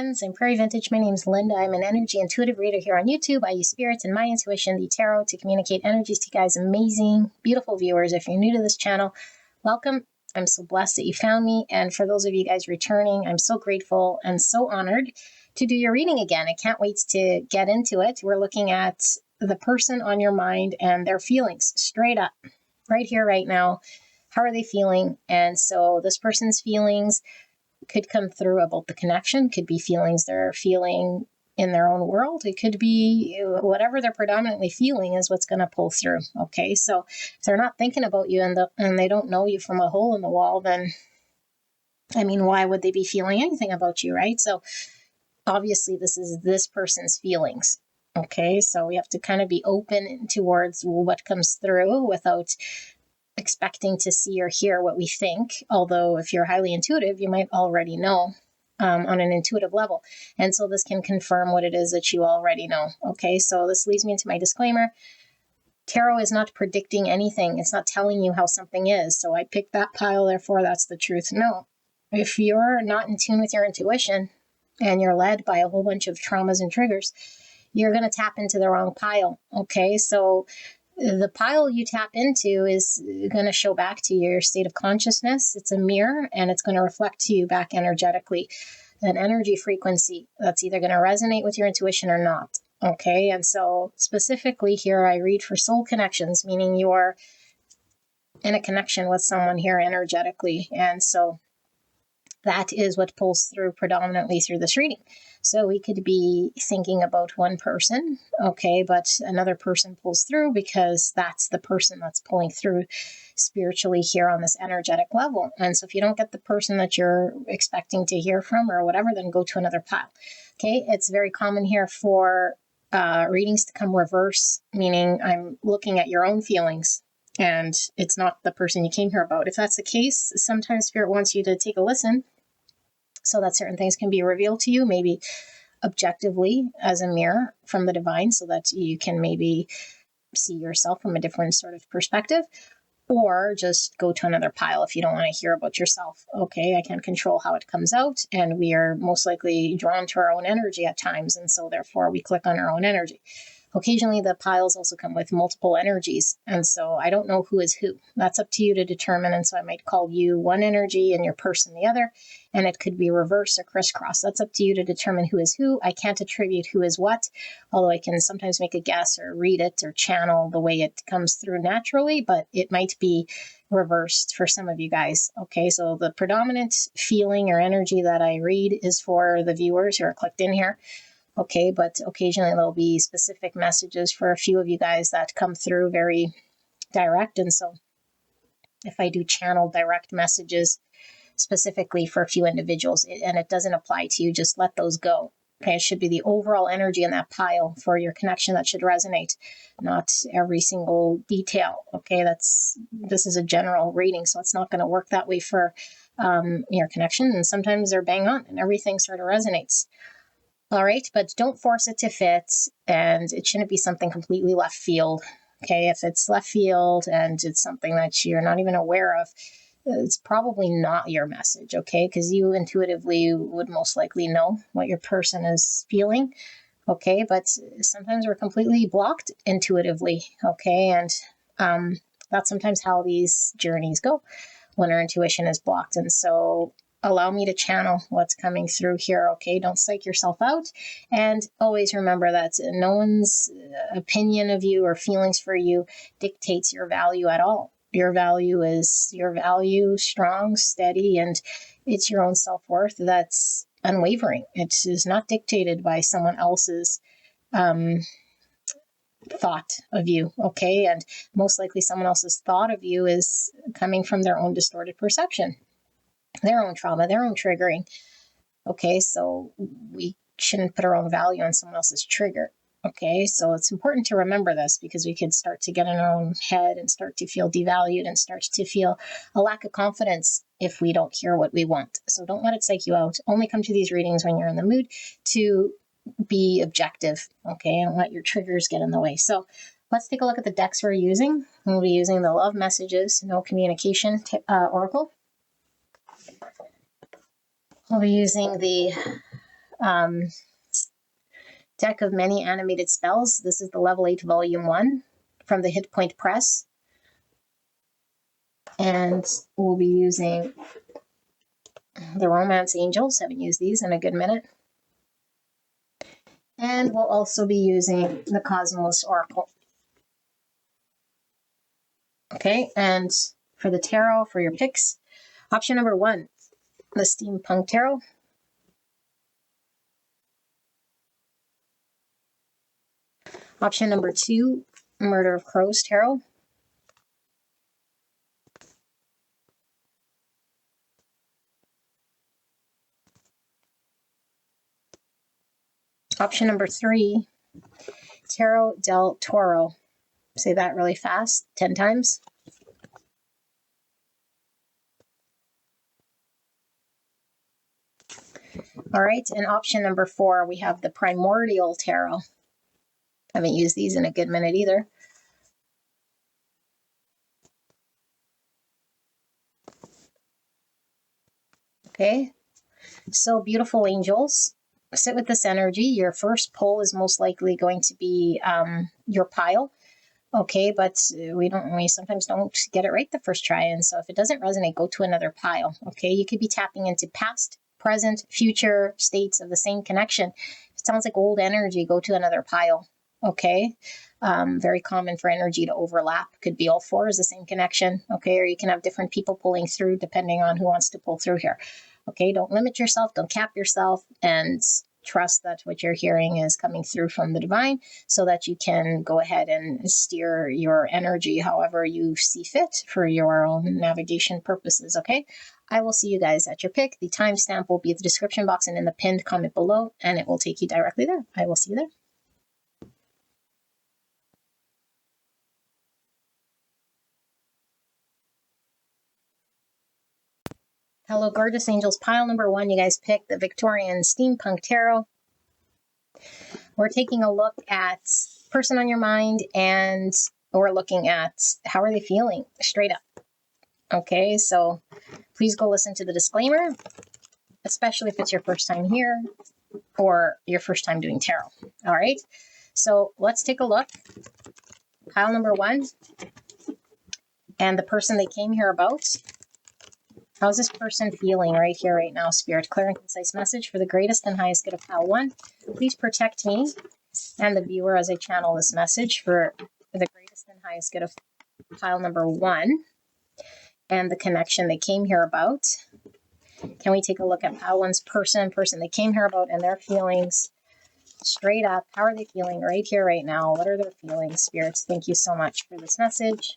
friends. I'm Prairie Vintage. My name is Linda. I'm an energy intuitive reader here on YouTube. I use spirits and my intuition, the tarot, to communicate energies to you guys. Amazing, beautiful viewers. If you're new to this channel, welcome. I'm so blessed that you found me. And for those of you guys returning, I'm so grateful and so honored to do your reading again. I can't wait to get into it. We're looking at the person on your mind and their feelings straight up, right here, right now. How are they feeling? And so this person's feelings could come through about the connection, could be feelings they're feeling in their own world. It could be whatever they're predominantly feeling is what's going to pull through. Okay, so if they're not thinking about you and they don't know you from a hole in the wall, then, I mean, why would they be feeling anything about you, right? So obviously this is this person's feelings. Okay, so we have to kind of be open towards what comes through without expecting to see or hear what we think. Although if you're highly intuitive, you might already know on an intuitive level. And so this can confirm what it is that you already know. Okay, so this leads me into my disclaimer. Tarot is not predicting anything. It's not telling you how something is. So I picked that pile, therefore that's the truth. No. If you're not in tune with your intuition and you're led by a whole bunch of traumas and triggers, you're going to tap into the wrong pile. Okay, so the pile you tap into is going to show back to your state of consciousness. It's a mirror, and it's going to reflect to you back energetically, an energy frequency that's either going to resonate with your intuition or not. Okay, and so specifically here, I read for soul connections, meaning you're in a connection with someone here energetically. And so that is what pulls through predominantly through this reading. So we could be thinking about one person, okay, but another person pulls through because that's the person that's pulling through spiritually here on this energetic level. And so if you don't get the person that you're expecting to hear from or whatever, then go to another pile. Okay, it's very common here for readings to come reverse, meaning I'm looking at your own feelings and it's not the person you came here about. If that's the case, sometimes Spirit wants you to take a listen so that certain things can be revealed to you, maybe objectively as a mirror from the divine, so that you can maybe see yourself from a different sort of perspective, or just go to another pile if you don't want to hear about yourself. Okay, I can't control how it comes out, and we are most likely drawn to our own energy at times, and so therefore we click on our own energy. Occasionally the piles also come with multiple energies, and so I don't know who is who. That's up to you to determine, and so I might call you one energy and your person the other, and it could be reverse or crisscross. That's up to you to determine who is who. I can't attribute who is what, although I can sometimes make a guess or read it or channel the way it comes through naturally, but it might be reversed for some of you guys. Okay, so the predominant feeling or energy that I read is for the viewers who are clicked in here. Okay, but occasionally there'll be specific messages for a few of you guys that come through very direct. And so if I do channel direct messages specifically for a few individuals and it doesn't apply to you, just let those go. Okay, it should be the overall energy in that pile for your connection that should resonate, not every single detail. Okay, this is a general reading, so it's not going to work that way for your connection. And sometimes they're bang on and everything sort of resonates. All right, but don't force it to fit, and it shouldn't be something completely left field. Okay, if it's left field and it's something that you're not even aware of, it's probably not your message, okay? Because you intuitively would most likely know what your person is feeling, okay? But sometimes we're completely blocked intuitively, okay? And that's sometimes how these journeys go when our intuition is blocked. And so allow me to channel what's coming through here, okay? Don't psych yourself out. And always remember that no one's opinion of you or feelings for you dictates your value at all. Your value is your value, strong, steady, and it's your own self-worth that's unwavering. It is not dictated by someone else's thought of you, okay? And most likely someone else's thought of you is coming from their own distorted perception, their own trauma, their own triggering. Okay, so we shouldn't put our own value on someone else's trigger. Okay, so it's important to remember this because we could start to get in our own head and start to feel devalued and start to feel a lack of confidence if we don't hear what we want. So don't let it psych you out. Only come to these readings when you're in the mood to be objective, okay, and let your triggers get in the way. So let's take a look at the decks we're using. We'll be using the Love Messages, No Communication Oracle. We'll be using the deck of many animated spells. This is the level 8 volume 1 from the Hit Point Press. And we'll be using the Romance Angels. Haven't used these in a good minute. And we'll also be using the Cosmos Oracle. Okay, and for the tarot, for your picks, option number 1, the Steampunk Tarot. Option number 2, Murder of Crows Tarot. Option number 3, Tarot del Toro. Say that really fast, 10 times. All right, and option number 4, we have the Primordial Tarot. Haven't used these in a good minute either. Okay, so beautiful angels, sit with this energy. Your first pull is most likely going to be your pile. Okay, but we sometimes don't get it right the first try. And so if it doesn't resonate, go to another pile. Okay, you could be tapping into past, present, future states of the same connection. If it sounds like old energy, go to another pile. Okay, very common for energy to overlap. Could be all 4 is the same connection. Okay, or you can have different people pulling through depending on who wants to pull through here. Okay, don't limit yourself, don't cap yourself, and trust that what you're hearing is coming through from the divine so that you can go ahead and steer your energy however you see fit for your own navigation purposes. Okay, I will see you guys at your pick. The timestamp will be in the description box and in the pinned comment below, and it will take you directly there. I will see you there. Hello, gorgeous angels. Pile number 1, you guys picked the Victorian Steampunk Tarot. We're taking a look at person on your mind, and we're looking at how are they feeling straight up. Okay, so please go listen to the disclaimer, especially if it's your first time here or your first time doing tarot. All right, so let's take a look. Pile number 1 and the person they came here about. How's this person feeling right here, right now, Spirit? Clear and concise message for the greatest and highest good of pile 1. Please protect me and the viewer as I channel this message for the greatest and highest good of pile number 1 and the connection they came here about. Can we take a look at pile 1's person they came here about and their feelings straight up? How are they feeling right here, right now? What are their feelings, spirits? Thank you so much for this message.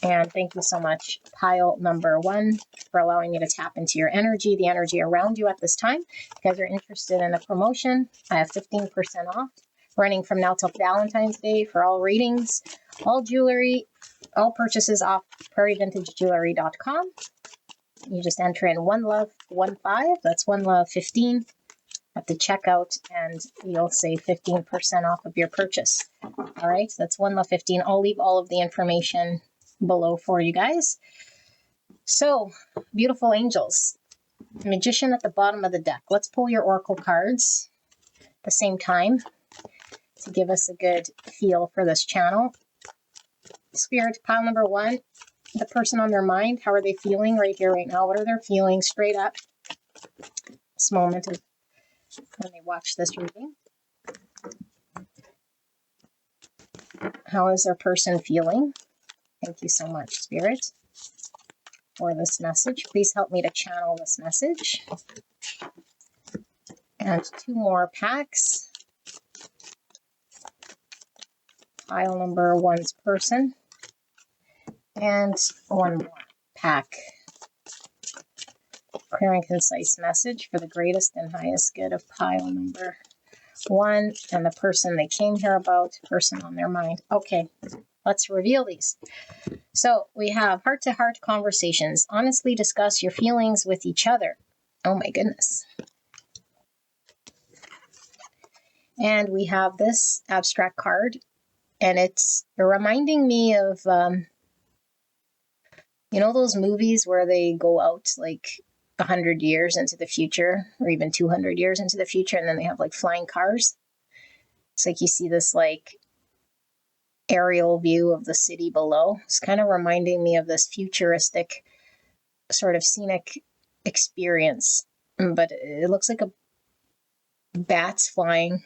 And thank you so much, pile number 1, for allowing me to tap into your energy, the energy around you at this time. If you guys are interested in a promotion, I have 15% off running from now till Valentine's Day for all readings, all jewelry, all purchases off prairievintagejewelry.com. You just enter in one love 15, that's one love 15 at the checkout, and you'll save 15% off of your purchase. All right, that's one love 15. I'll leave all of the information below for you guys. So, beautiful angels, Magician at the bottom of the deck. Let's pull your oracle cards at the same time to give us a good feel for this channel. Spirit, pile number 1, the person on their mind. How are they feeling right here, right now? What are their feelings straight up? This moment of when they watch this reading. How is their person feeling? Thank you so much, Spirit, for this message. Please help me to channel this message. And 2 more packs. Pile number 1's person. And 1 more pack. Clear and concise message for the greatest and highest good of pile number 1 and the person they came here about, person on their mind. Okay, let's reveal these. So we have heart-to-heart conversations. Honestly discuss your feelings with each other. Oh my goodness. And we have this abstract card, and it's reminding me of, you know, those movies where they go out like 100 years into the future, or even 200 years into the future, and then they have like flying cars. It's like you see this like aerial view of the city below. It's kind of reminding me of this futuristic sort of scenic experience, but it looks like a bats flying,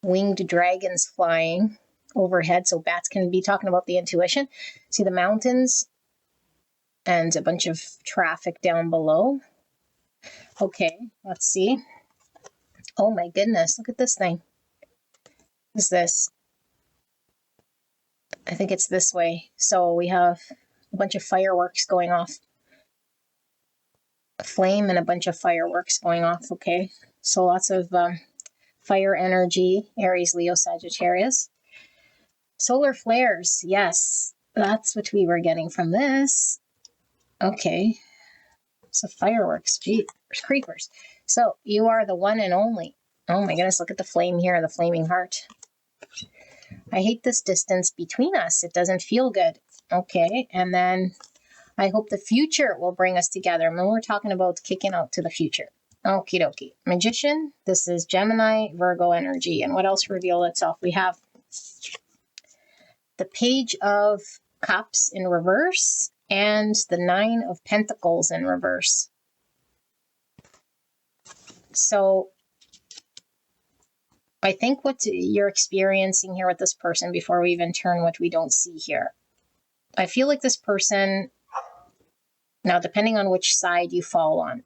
winged dragons flying overhead. So bats can be talking about the intuition. See the mountains and a bunch of traffic down below. Okay, let's see. Oh my goodness, look at this thing. What is this? I think it's this way. So we have a bunch of fireworks going off. A flame and a bunch of fireworks going off, okay? So lots of fire energy, Aries, Leo, Sagittarius. Solar flares, yes. That's what we were getting from this. Okay. So fireworks, gee, there's creepers. So you are the one and only. Oh my goodness, look at the flame here, the flaming heart. I hate this distance between us. It doesn't feel good. Okay, and then I hope the future will bring us together. And then we're talking about kicking out to the future. Okie dokie. Magician, this is Gemini, Virgo energy. And what else revealed itself? We have the Page of Cups in reverse and the Nine of Pentacles in reverse. So I think what you're experiencing here with this person, before we even turn what we don't see here, I feel like this person, now depending on which side you fall on,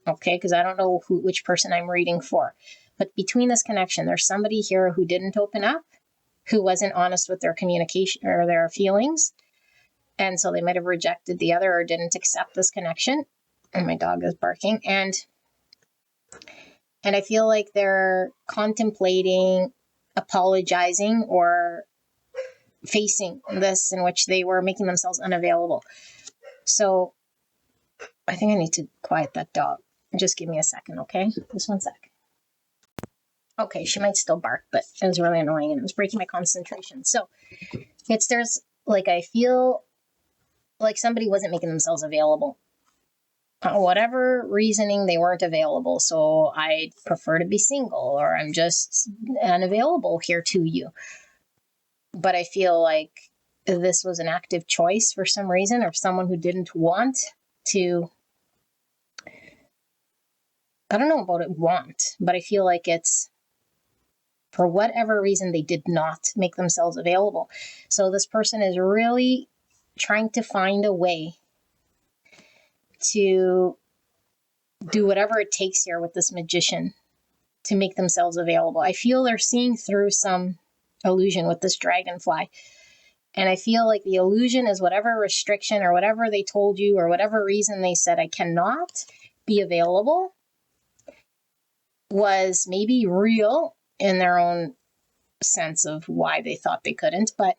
okay, because I don't know which person I'm reading for, but between this connection, there's somebody here who didn't open up, who wasn't honest with their communication or their feelings, and so they might have rejected the other or didn't accept this connection. And my dog is barking. And I feel like they're contemplating apologizing or facing this, in which they were making themselves unavailable. So I think I need to quiet that dog. Just give me a second, okay? Just 1 sec. Okay, she might still bark, but it was really annoying and it was breaking my concentration. So there's like, I feel like somebody wasn't making themselves available. Whatever reasoning, they weren't available. So I prefer to be single, or I'm just unavailable here to you. But I feel like this was an active choice for some reason, or someone who didn't want to, I don't know about it want, but I feel like it's for whatever reason they did not make themselves available. So this person is really trying to find a way to do whatever it takes here with this magician to make themselves available. I feel they're seeing through some illusion with this dragonfly. And I feel like the illusion is whatever restriction or whatever they told you or whatever reason they said I cannot be available was maybe real in their own sense of why they thought they couldn't, but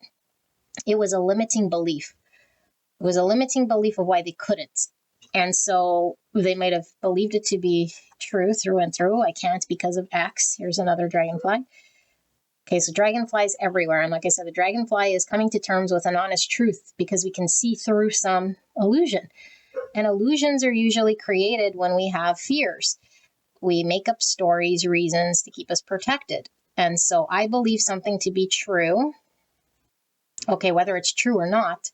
it was a limiting belief. It was a limiting belief of why they couldn't. And so they might have believed it to be true through and through. I can't because of X. Here's another dragonfly. Okay, so dragonflies everywhere. And like I said, the dragonfly is coming to terms with an honest truth because we can see through some illusion. And illusions are usually created when we have fears. We make up stories, reasons to keep us protected. And so I believe something to be true. Okay, whether it's true or not,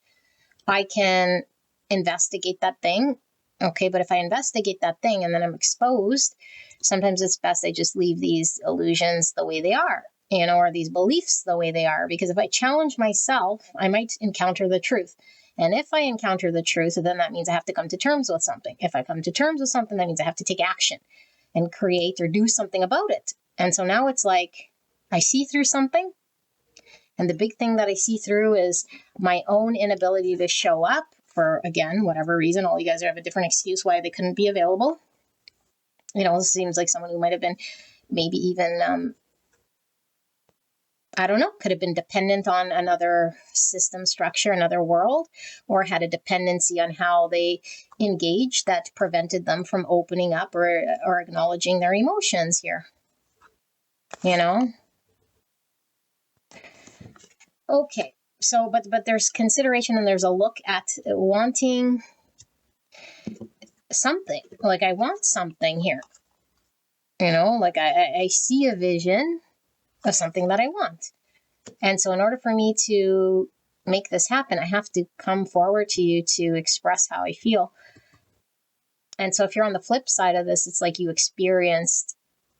I can investigate that thing. Okay, but if I investigate that thing and then I'm exposed, sometimes it's best I just leave these illusions the way they are, or these beliefs the way they are. Because if I challenge myself, I might encounter the truth. And if I encounter the truth, then that means I have to come to terms with something. If I come to terms with something, that means I have to take action and create or do something about it. And so now it's like I see through something. And the big thing that I see through is my own inability to show up for, again, whatever reason. All you guys have a different excuse why they couldn't be available. It seems like someone who might have been maybe even, I don't know, could have been dependent on another system structure, another world, or had a dependency on how they engaged that prevented them from opening up or acknowledging their emotions here. Okay. So, but there's consideration and there's a look at wanting something, like I want something here, like I see a vision of something that I want. And so in order for me to make this happen, I have to come forward to you to express how I feel. And so if you're on the flip side of this, it's like you experienced,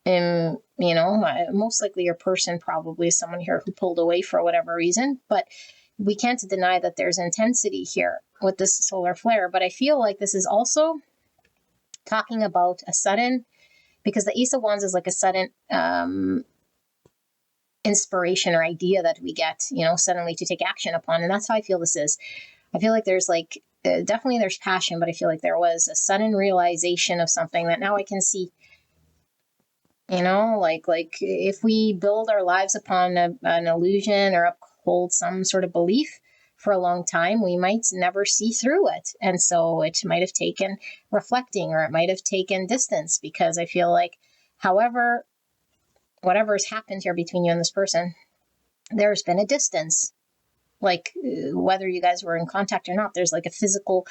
most likely your person probably is someone here who pulled away for whatever reason, but we can't deny that there's intensity here with this solar flare. But I feel like this is also talking about a sudden, because the Ace of Wands is like a sudden inspiration or idea that we get, suddenly to take action upon. And that's how I feel this is. I feel like there's definitely there's passion, but I feel like there was a sudden realization of something that now I can see. Like if we build our lives upon an illusion or uphold some sort of belief for a long time, we might never see through it. And so it might have taken reflecting, or it might have taken distance, because I feel like whatever's happened here between you and this person, there's been a distance. Like whether you guys were in contact or not, there's like a physical,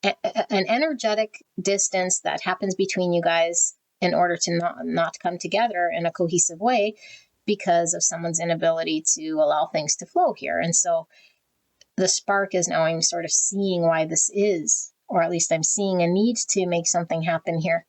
an energetic distance that happens between you guys in order to not come together in a cohesive way because of someone's inability to allow things to flow here. And so the spark is now I'm sort of seeing why this is, or at least I'm seeing a need to make something happen here.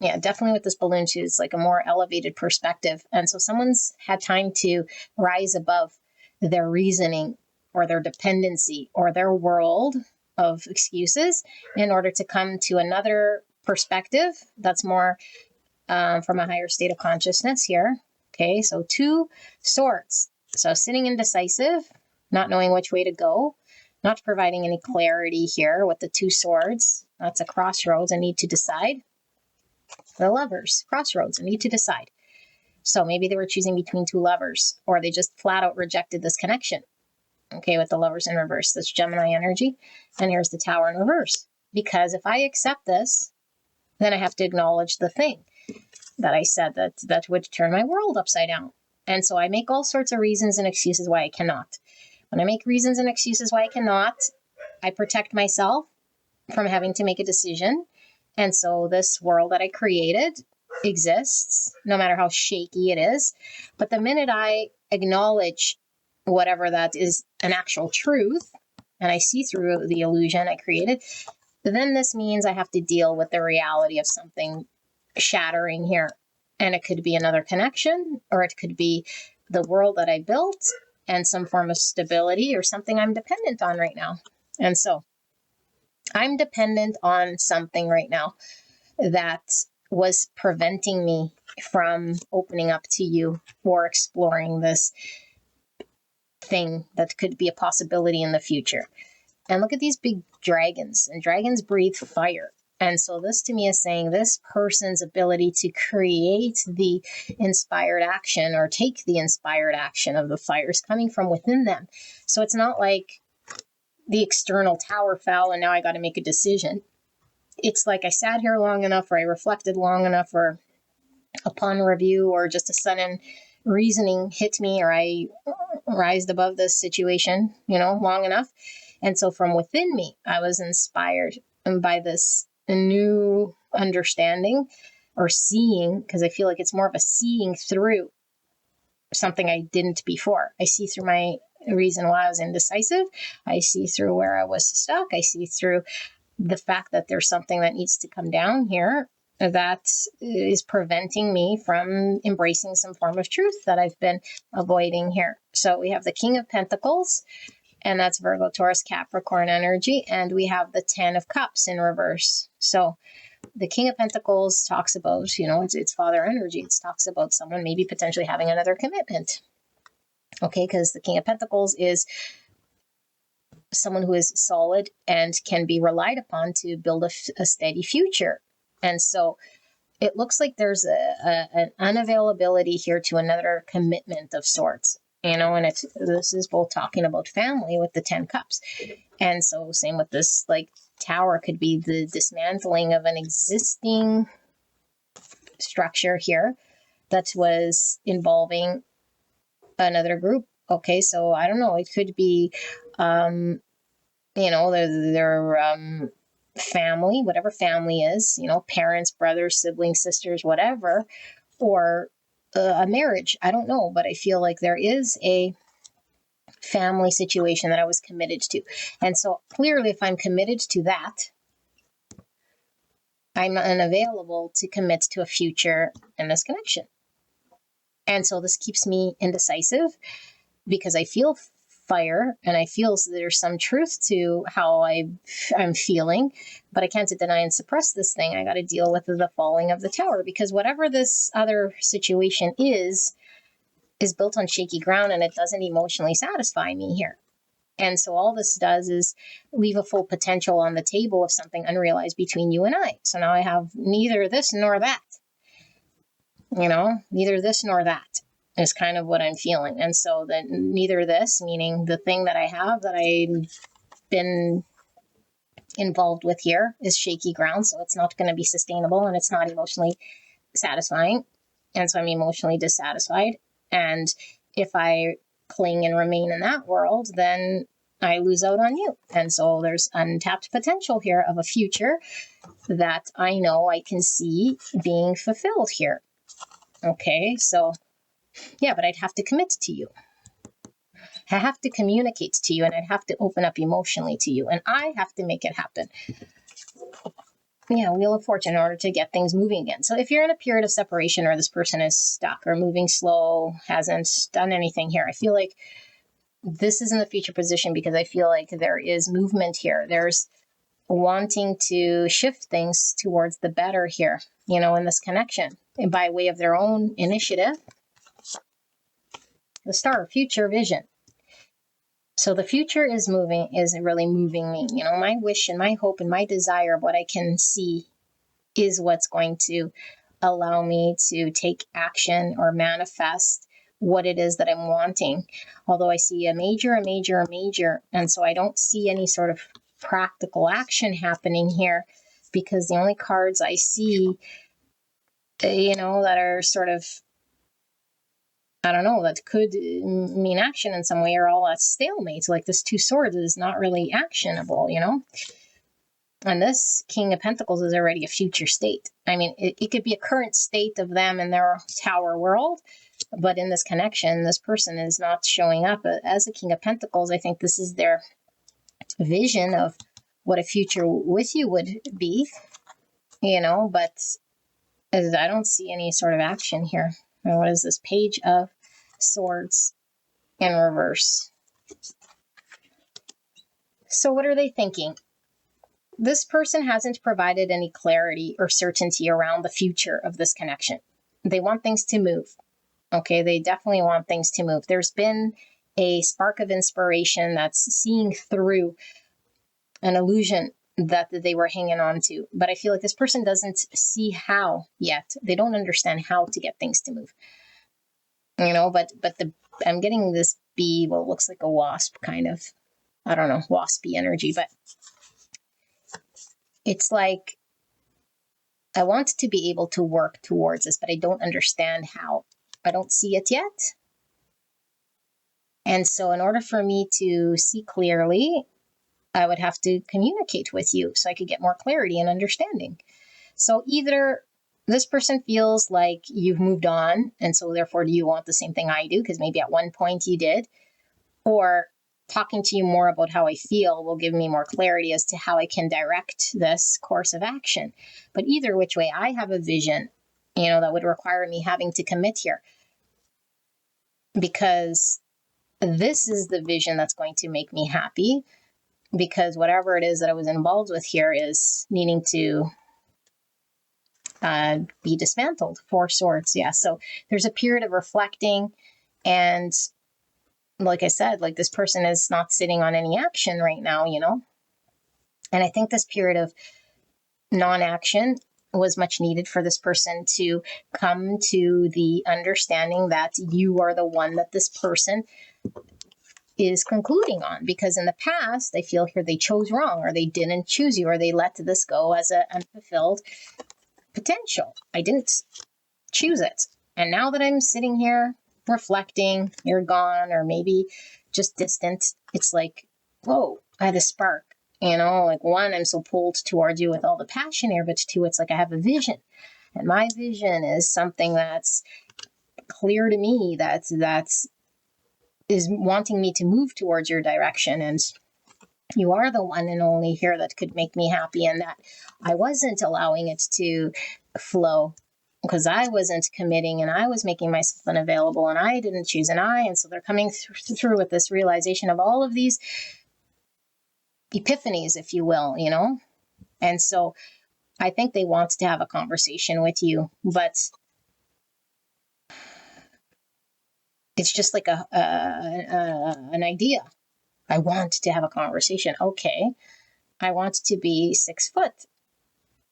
Yeah, definitely with this balloon too, it's like a more elevated perspective. And so someone's had time to rise above their reasoning or their dependency or their world of excuses in order to come to another perspective that's more from a higher state of consciousness here. Okay, so 2 swords. So sitting indecisive, not knowing which way to go, not providing any clarity here with the 2 swords. That's a crossroads, a need to decide. The Lovers, crossroads, a need to decide. So maybe they were choosing between 2 lovers, or they just flat out rejected this connection. Okay, with the Lovers in reverse, that's Gemini energy. And here's the Tower in reverse. Because if I accept this, then I have to acknowledge the thing that I said that would turn my world upside down. And so I make all sorts of reasons and excuses why I cannot. When I make reasons and excuses why I cannot, I protect myself from having to make a decision. And so this world that I created exists, no matter how shaky it is. But the minute I acknowledge whatever that is an actual truth, and I see through the illusion I created, then this means I have to deal with the reality of something shattering here. And it could be another connection, or it could be the world that I built and some form of stability or something I'm dependent on right now. And so I'm dependent on something right now that was preventing me from opening up to you or exploring this thing that could be a possibility in the future. And look at these big dragons, and dragons breathe fire. And so this to me is saying this person's ability to create the inspired action or take the inspired action of the fire is coming from within them. So it's not like the external tower fell and now I got to make a decision. It's like I sat here long enough, or I reflected long enough, or upon review or just a sudden reasoning hit me, or I rised above this situation, long enough. And so from within me, I was inspired by this new understanding or seeing, because I feel like it's more of a seeing through something I didn't before. I see through my reason why I was indecisive. I see through where I was stuck. I see through the fact that there's something that needs to come down here that is preventing me from embracing some form of truth that I've been avoiding here. So we have the King of Pentacles, and that's Virgo, Taurus, Capricorn energy. And we have the 10 of Cups in reverse. So the King of Pentacles talks about, it's father energy. It talks about someone maybe potentially having another commitment. Okay, because the King of Pentacles is someone who is solid and can be relied upon to build a steady future. And so it looks like there's an unavailability here to another commitment of sorts, and this is both talking about family with the 10 cups. And so same with this, like tower could be the dismantling of an existing structure here that was involving another group. Okay, so I don't know, it could be, they're family, whatever family is, parents, brothers, siblings, sisters, whatever, or a marriage. I don't know, but I feel like there is a family situation that I was committed to. And so clearly, if I'm committed to that, I'm unavailable to commit to a future in this connection. And so this keeps me indecisive because I feel fire and I feel there's some truth to how I'm feeling, but I can't deny and suppress this thing. I got to deal with the falling of the tower, because whatever this other situation is built on shaky ground, and it doesn't emotionally satisfy me here. And so all this does is leave a full potential on the table of something unrealized between you and I. So now I have neither this nor that. Neither this nor that is kind of what I'm feeling. And so then neither this, meaning the thing that I have that I've been involved with here, is shaky ground. So it's not going to be sustainable and it's not emotionally satisfying. And so I'm emotionally dissatisfied. And if I cling and remain in that world, then I lose out on you. And so there's untapped potential here of a future that I know I can see being fulfilled here. Okay, so yeah, but I'd have to commit to you. I have to communicate to you, and I'd have to open up emotionally to you, and I have to make it happen. Yeah, Wheel of Fortune, in order to get things moving again. So if you're in a period of separation, or this person is stuck or moving slow, hasn't done anything here, I feel like this is in the future position, because I feel like there is movement here. There's wanting to shift things towards the better here, in this connection, and by way of their own initiative. The star, future vision. So the future is really moving me. My wish and my hope and my desire of what I can see is what's going to allow me to take action or manifest what it is that I'm wanting. Although I see a major. And so I don't see any sort of practical action happening here, because the only cards I see, that are sort of, I don't know, that could mean action in some way, are all at stalemate. Like this Two Swords is not really actionable, And this King of Pentacles is already a future state. I mean, it could be a current state of them in their tower world, but in this connection, this person is not showing up as a King of Pentacles. I think this is their vision of what a future with you would be, but I don't see any sort of action here. And what is this? Page of Swords in reverse. So what are they thinking? This person hasn't provided any clarity or certainty around the future of this connection. They want things to move. Okay, they definitely want things to move. There's been a spark of inspiration that's seeing through an illusion that they were hanging on to. But I feel like this person doesn't see how yet. They don't understand how to get things to move. But I'm getting this bee, well, it looks like a wasp kind of, I don't know, waspy energy, but it's like, I want to be able to work towards this, but I don't understand how. I don't see it yet. And so in order for me to see clearly, I would have to communicate with you so I could get more clarity and understanding. So either this person feels like you've moved on, and so therefore do you want the same thing I do, because maybe at one point you did, or talking to you more about how I feel will give me more clarity as to how I can direct this course of action. But either which way, I have a vision, that would require me having to commit here, because this is the vision that's going to make me happy, because whatever it is that I was involved with here is needing to be dismantled. Four Swords. Yeah. So there's a period of reflecting, and like I said, like this person is not sitting on any action right now, and I think this period of non-action was much needed for this person to come to the understanding that you are the one that this person is concluding on. Because in the past, I feel here they chose wrong, or they didn't choose you, or they let this go as an unfulfilled potential. I didn't choose it. And now that I'm sitting here reflecting, you're gone, or maybe just distant, it's like, whoa, I had a spark. You know, like one, I'm so pulled towards you with all the passion here, but two, it's like I have a vision. And my vision is something that's clear to me, that's is wanting me to move towards your direction. And you are the one and only here that could make me happy, and that I wasn't allowing it to flow because I wasn't committing and I was making myself unavailable and I didn't choose and so they're coming through with this realization of all of these epiphanies, if you will, you know? And so I think they want to have a conversation with you, but it's just like an idea. I want to have a conversation. Okay. I want to be 6 foot.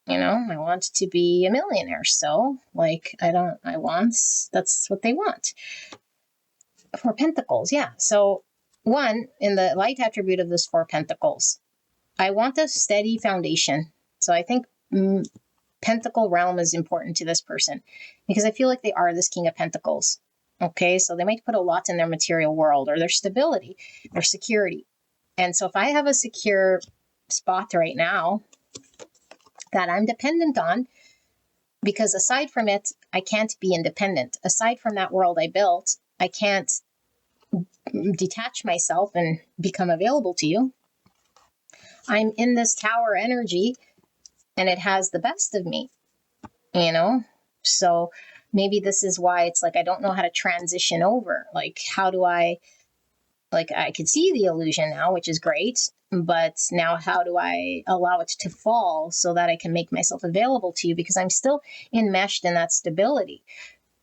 You know, I want to be a millionaire. So, like, that's what they want. 4 Pentacles. Yeah. So, one, in the light attribute of this 4 Pentacles, I want a steady foundation. So, I think Pentacle realm is important to this person because I feel like they are this King of Pentacles. Okay. So, they might put a lot in their material world or their stability, their security. And so, if I have a secure spot right now that I'm dependent on, because aside from it, I can't be independent. Aside from that world I built, I can't detach myself and become available to you. I'm in this tower energy and it has the best of me, you know? So maybe this is why it's like I don't know how to transition over. Like, how do I could see the illusion now, which is great, but now how do I allow it to fall so that I can make myself available to you? Because I'm still enmeshed in that stability.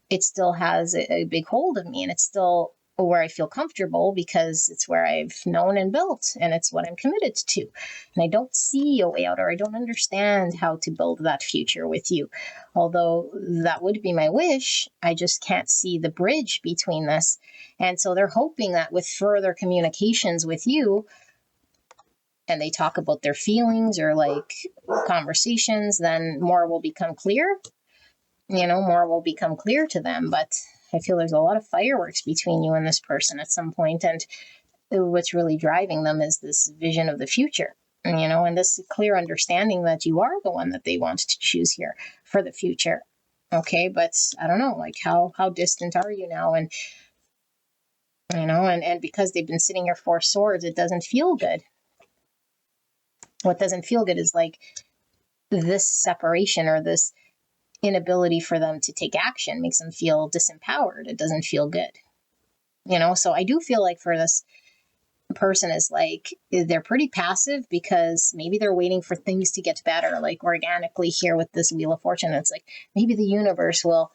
It still has a big hold of me, and it's still where I feel comfortable because it's where I've known and built, and it's what I'm committed to. And I don't see a way out, or I don't understand how to build that future with you. Although that would be my wish, I just can't see the bridge between this. And so they're hoping that with further communications with you, and they talk about their feelings or like conversations, then more will become clear. You know, more will become clear to them. But I feel there's a lot of fireworks between you and this person at some point, and what's really driving them is this vision of the future, you know, and this clear understanding that you are the one that they want to choose here for the future. Okay, but I don't know, like how distant are you now? And you know, and because they've been sitting here 4 swords, it doesn't feel good. What doesn't feel good is like this separation or this inability for them to take action makes them feel disempowered. It doesn't feel good, you know? So I do feel like for this person is like, they're pretty passive because maybe they're waiting for things to get better, like organically here with this Wheel of Fortune. It's like, maybe the universe will,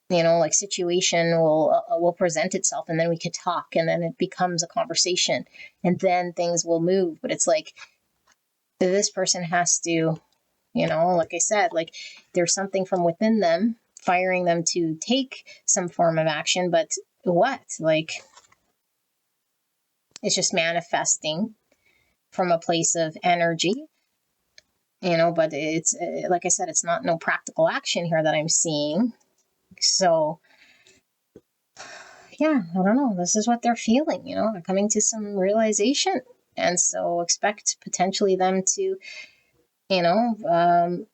you know, like situation will present itself and then we could talk and then it becomes a conversation and then things will move. But it's like, this person has to, you know, like I said, like there's something from within them firing them to take some form of action, but what? Like, it's just manifesting from a place of energy, you know, but it's, like I said, it's not no practical action here that I'm seeing. So, yeah, I don't know. This is what they're feeling, you know, they're coming to some realization. And so expect potentially them to, you know,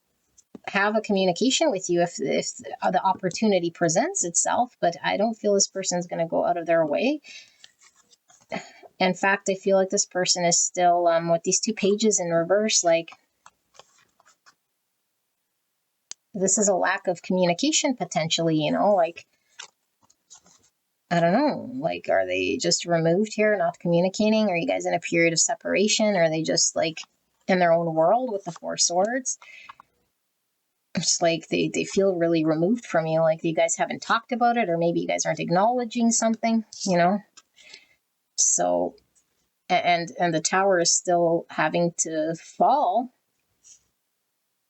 have a communication with you if the opportunity presents itself, but I don't feel this person's going to go out of their way. In fact, I feel like this person is still, with these 2 pages in reverse, like this is a lack of communication potentially, you know, like, I don't know, like, are they just removed here, not communicating? Are you guys in a period of separation? Are they just like in their own world with the 4 swords? It's like they feel really removed from you, like you guys haven't talked about it, or maybe you guys aren't acknowledging something, you know? So, and the tower is still having to fall.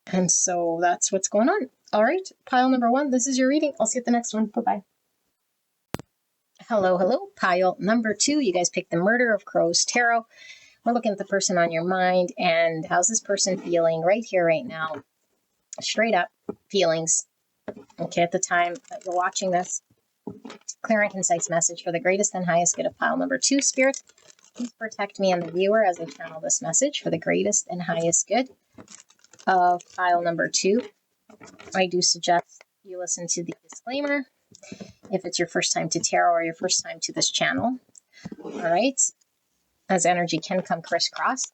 And so that's what's going on. All right, pile number 1, this is your reading. I'll see you at the next one. Bye-bye. Hello, pile number 2. You guys picked the Murder of Crows Tarot. We're looking at the person on your mind and how's this person feeling right here, right now. Straight up feelings. Okay, at the time that you're watching this, clear and concise message for the greatest and highest good of pile number 2, Spirit. Please protect me and the viewer as I channel this message for the greatest and highest good of pile number 2. I do suggest you listen to the disclaimer if it's your first time to tarot or your first time to this channel. All right, as energy can come crisscross.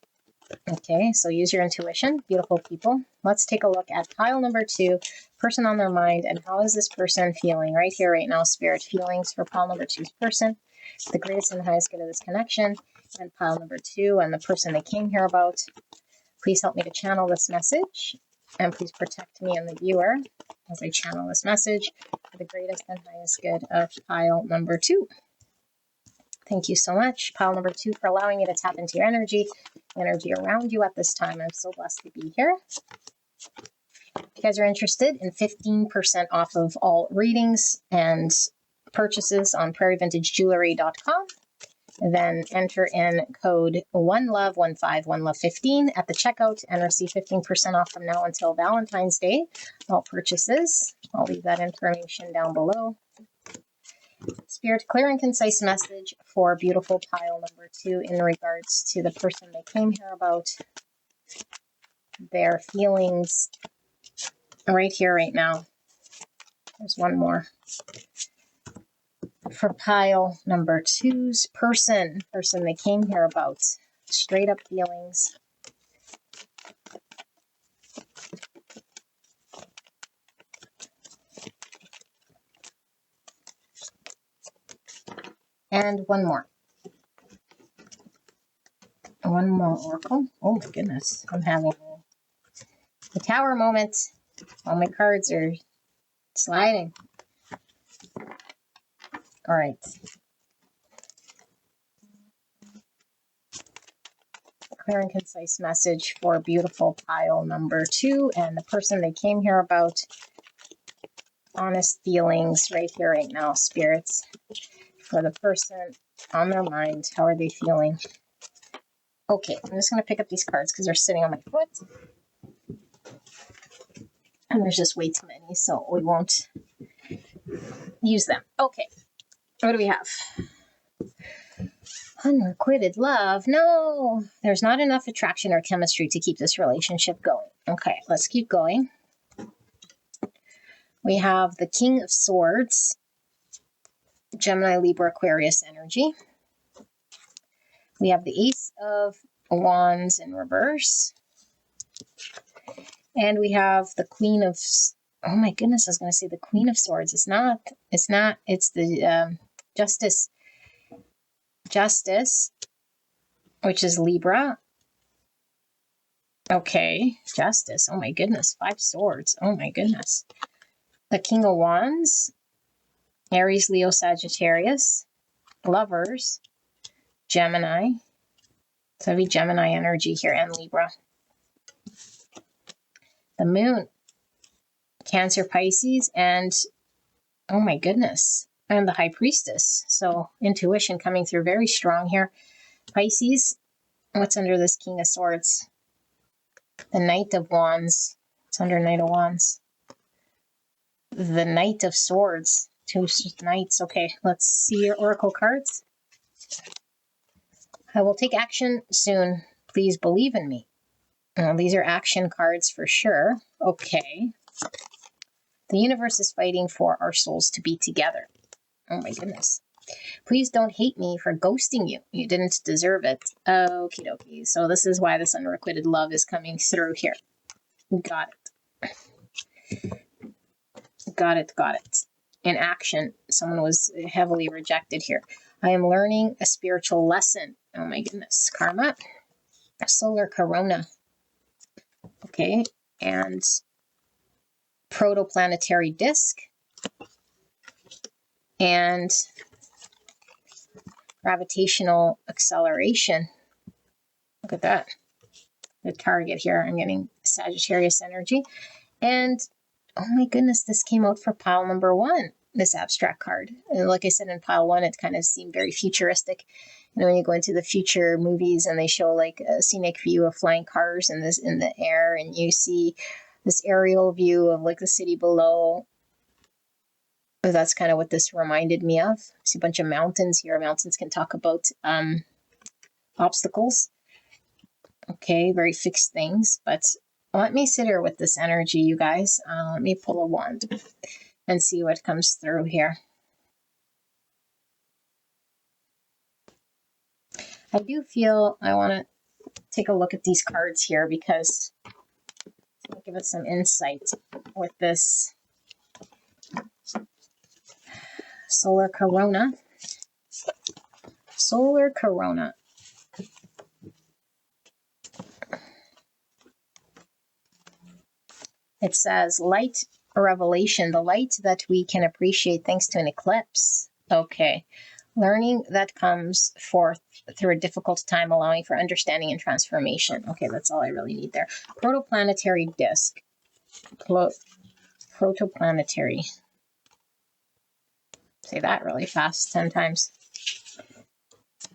Okay, so use your intuition, beautiful people. Let's take a look at pile number 2, person on their mind, and how is this person feeling right here, right now, spirit feelings for pile number 2's person, the greatest and highest good of this connection, and pile number 2 and the person they came here about. Please help me to channel this message, and please protect me and the viewer as I channel this message for the greatest and highest good of pile number 2. Thank you so much, pile number 2, for allowing me to tap into your energy around you at this time. I'm so blessed to be here. If you guys are interested in 15% off of all readings and purchases on prairievintagejewelry.com, then enter in code ONELOVE15 at the checkout and receive 15% off from now until Valentine's Day. All purchases. I'll leave that information down below. Spirit, clear and concise message for beautiful pile number 2 in regards to the person they came here about, their feelings right here, right now. There's one more. For pile number 2's person they came here about, straight up feelings. And one more. One more oracle. Oh my goodness. I'm having a tower moment. All my cards are sliding. All right. Clear and concise message for beautiful pile number 2 and the person they came here about. Honest feelings right here, right now, spirits. For the person on their mind, how are they feeling? Okay, I'm just going to pick up these cards because they're sitting on my foot. And there's just way too many, so we won't use them. Okay, what do we have? Unrequited love. No, there's not enough attraction or chemistry to keep this relationship going. Okay, let's keep going. We have the King of Swords, Gemini, Libra, Aquarius energy. We have the Ace of Wands in reverse. And we have the Queen of, oh my goodness, I was going to say the Queen of Swords. It's the Justice, which is Libra. Okay, Justice. Oh my goodness, 5 swords. Oh my goodness. The King of Wands, Aries, Leo, Sagittarius, Lovers, Gemini. So heavy Gemini energy here, and Libra. The Moon, Cancer, Pisces, and oh my goodness, and the High Priestess. So intuition coming through very strong here. Pisces, what's under this King of Swords? The Knight of Wands. It's under Knight of Wands. The Knight of Swords. 2 knights. Okay, let's see your oracle cards. I will take action soon. Please believe in me. These are action cards for sure. Okay. The universe is fighting for our souls to be together. Oh my goodness. Please don't hate me for ghosting you. You didn't deserve it. Okie dokie. So this is why this unrequited love is coming through here. Got it. Got it. Got it. In action, someone was heavily rejected here. I am learning a spiritual lesson. Oh my goodness. Karma. Solar corona. Okay. And protoplanetary disk. And gravitational acceleration. Look at that. The target here, I'm getting Sagittarius energy. And oh my goodness, this came out for pile number 1, this abstract card. And like I said, in pile 1, it kind of seemed very futuristic. You know, when you go into the future movies and they show like a scenic view of flying cars in the air, and you see this aerial view of like the city below. But that's kind of what this reminded me of. I see a bunch of mountains here. Mountains can talk about obstacles. Okay, very fixed things. But let me sit here with this energy, you guys. Let me pull a wand and see what comes through here. I do feel I want to take a look at these cards here because I'll give it some insight with this solar corona. Solar corona. It says light revelation, the light that we can appreciate thanks to an eclipse. Okay. Learning that comes forth through a difficult time, allowing for understanding and transformation. Okay, that's all I really need there. Protoplanetary disk. Protoplanetary. Say that really fast, 10 times.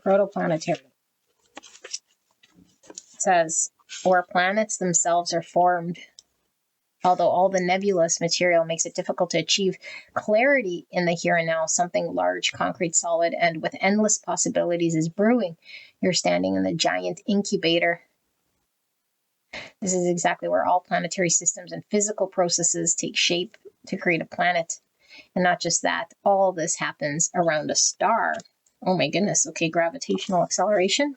Protoplanetary. It says, where planets themselves are formed. Although all the nebulous material makes it difficult to achieve clarity in the here and now, something large, concrete, solid, and with endless possibilities is brewing. You're standing in the giant incubator. This is exactly where all planetary systems and physical processes take shape to create a planet. And not just that, all this happens around a star. Oh my goodness. Okay, gravitational acceleration.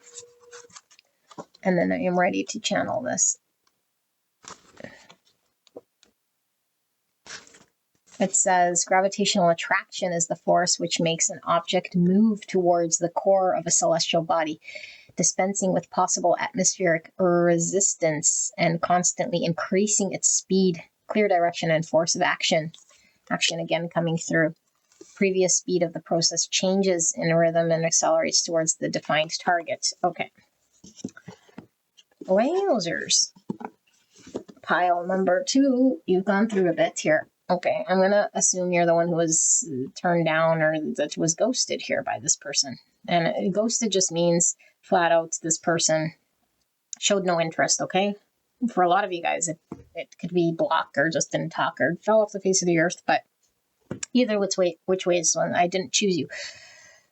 And then I am ready to channel this. It says gravitational attraction is the force which makes an object move towards the core of a celestial body, dispensing with possible atmospheric resistance and constantly increasing its speed, clear direction, and force of action. Action again coming through. Previous speed of the process changes in rhythm and accelerates towards the defined target. Okay. Wowzers. Pile number 2. You've gone through a bit here. Okay, I'm going to assume you're the one who was turned down or that was ghosted here by this person. And ghosted just means flat out this person showed no interest, okay? For a lot of you guys, it could be blocked or just didn't talk or fell off the face of the earth, but either which way is one. I didn't choose you.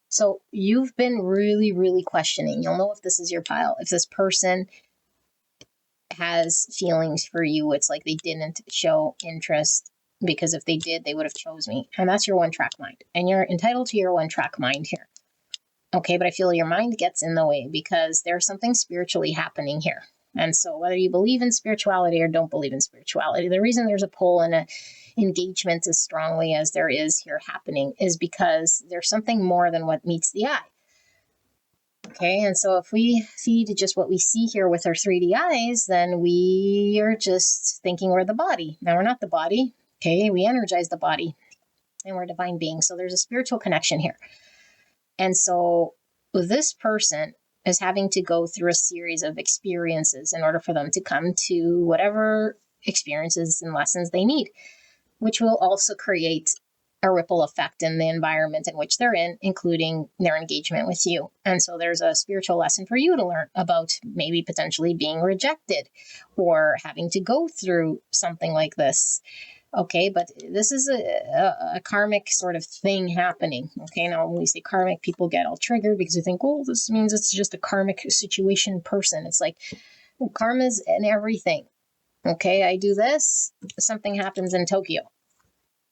So you've been really, really questioning. You'll know if this is your pile. If this person has feelings for you, it's like they didn't show interest. Because if they did, they would have chose me. And that's your one-track mind. And you're entitled to your one-track mind here. Okay, but I feel your mind gets in the way because there's something spiritually happening here. And so whether you believe in spirituality or don't believe in spirituality, the reason there's a pull and a engagement as strongly as there is here happening is because there's something more than what meets the eye. Okay, and so if we feed just what we see here with our 3D eyes, then we are just thinking we're the body. Now, we're not the body. Okay, we energize the body and we're divine beings. So there's a spiritual connection here. And so this person is having to go through a series of experiences in order for them to come to whatever experiences and lessons they need, which will also create a ripple effect in the environment in which they're in, including their engagement with you. And so there's a spiritual lesson for you to learn about maybe potentially being rejected or having to go through something like this. Okay, but this is a karmic sort of thing happening. Okay, now when we say karmic, people get all triggered because they think, oh, this means it's just a karmic situation person. It's like, well, karma's in everything. Okay, I do this, something happens in Tokyo.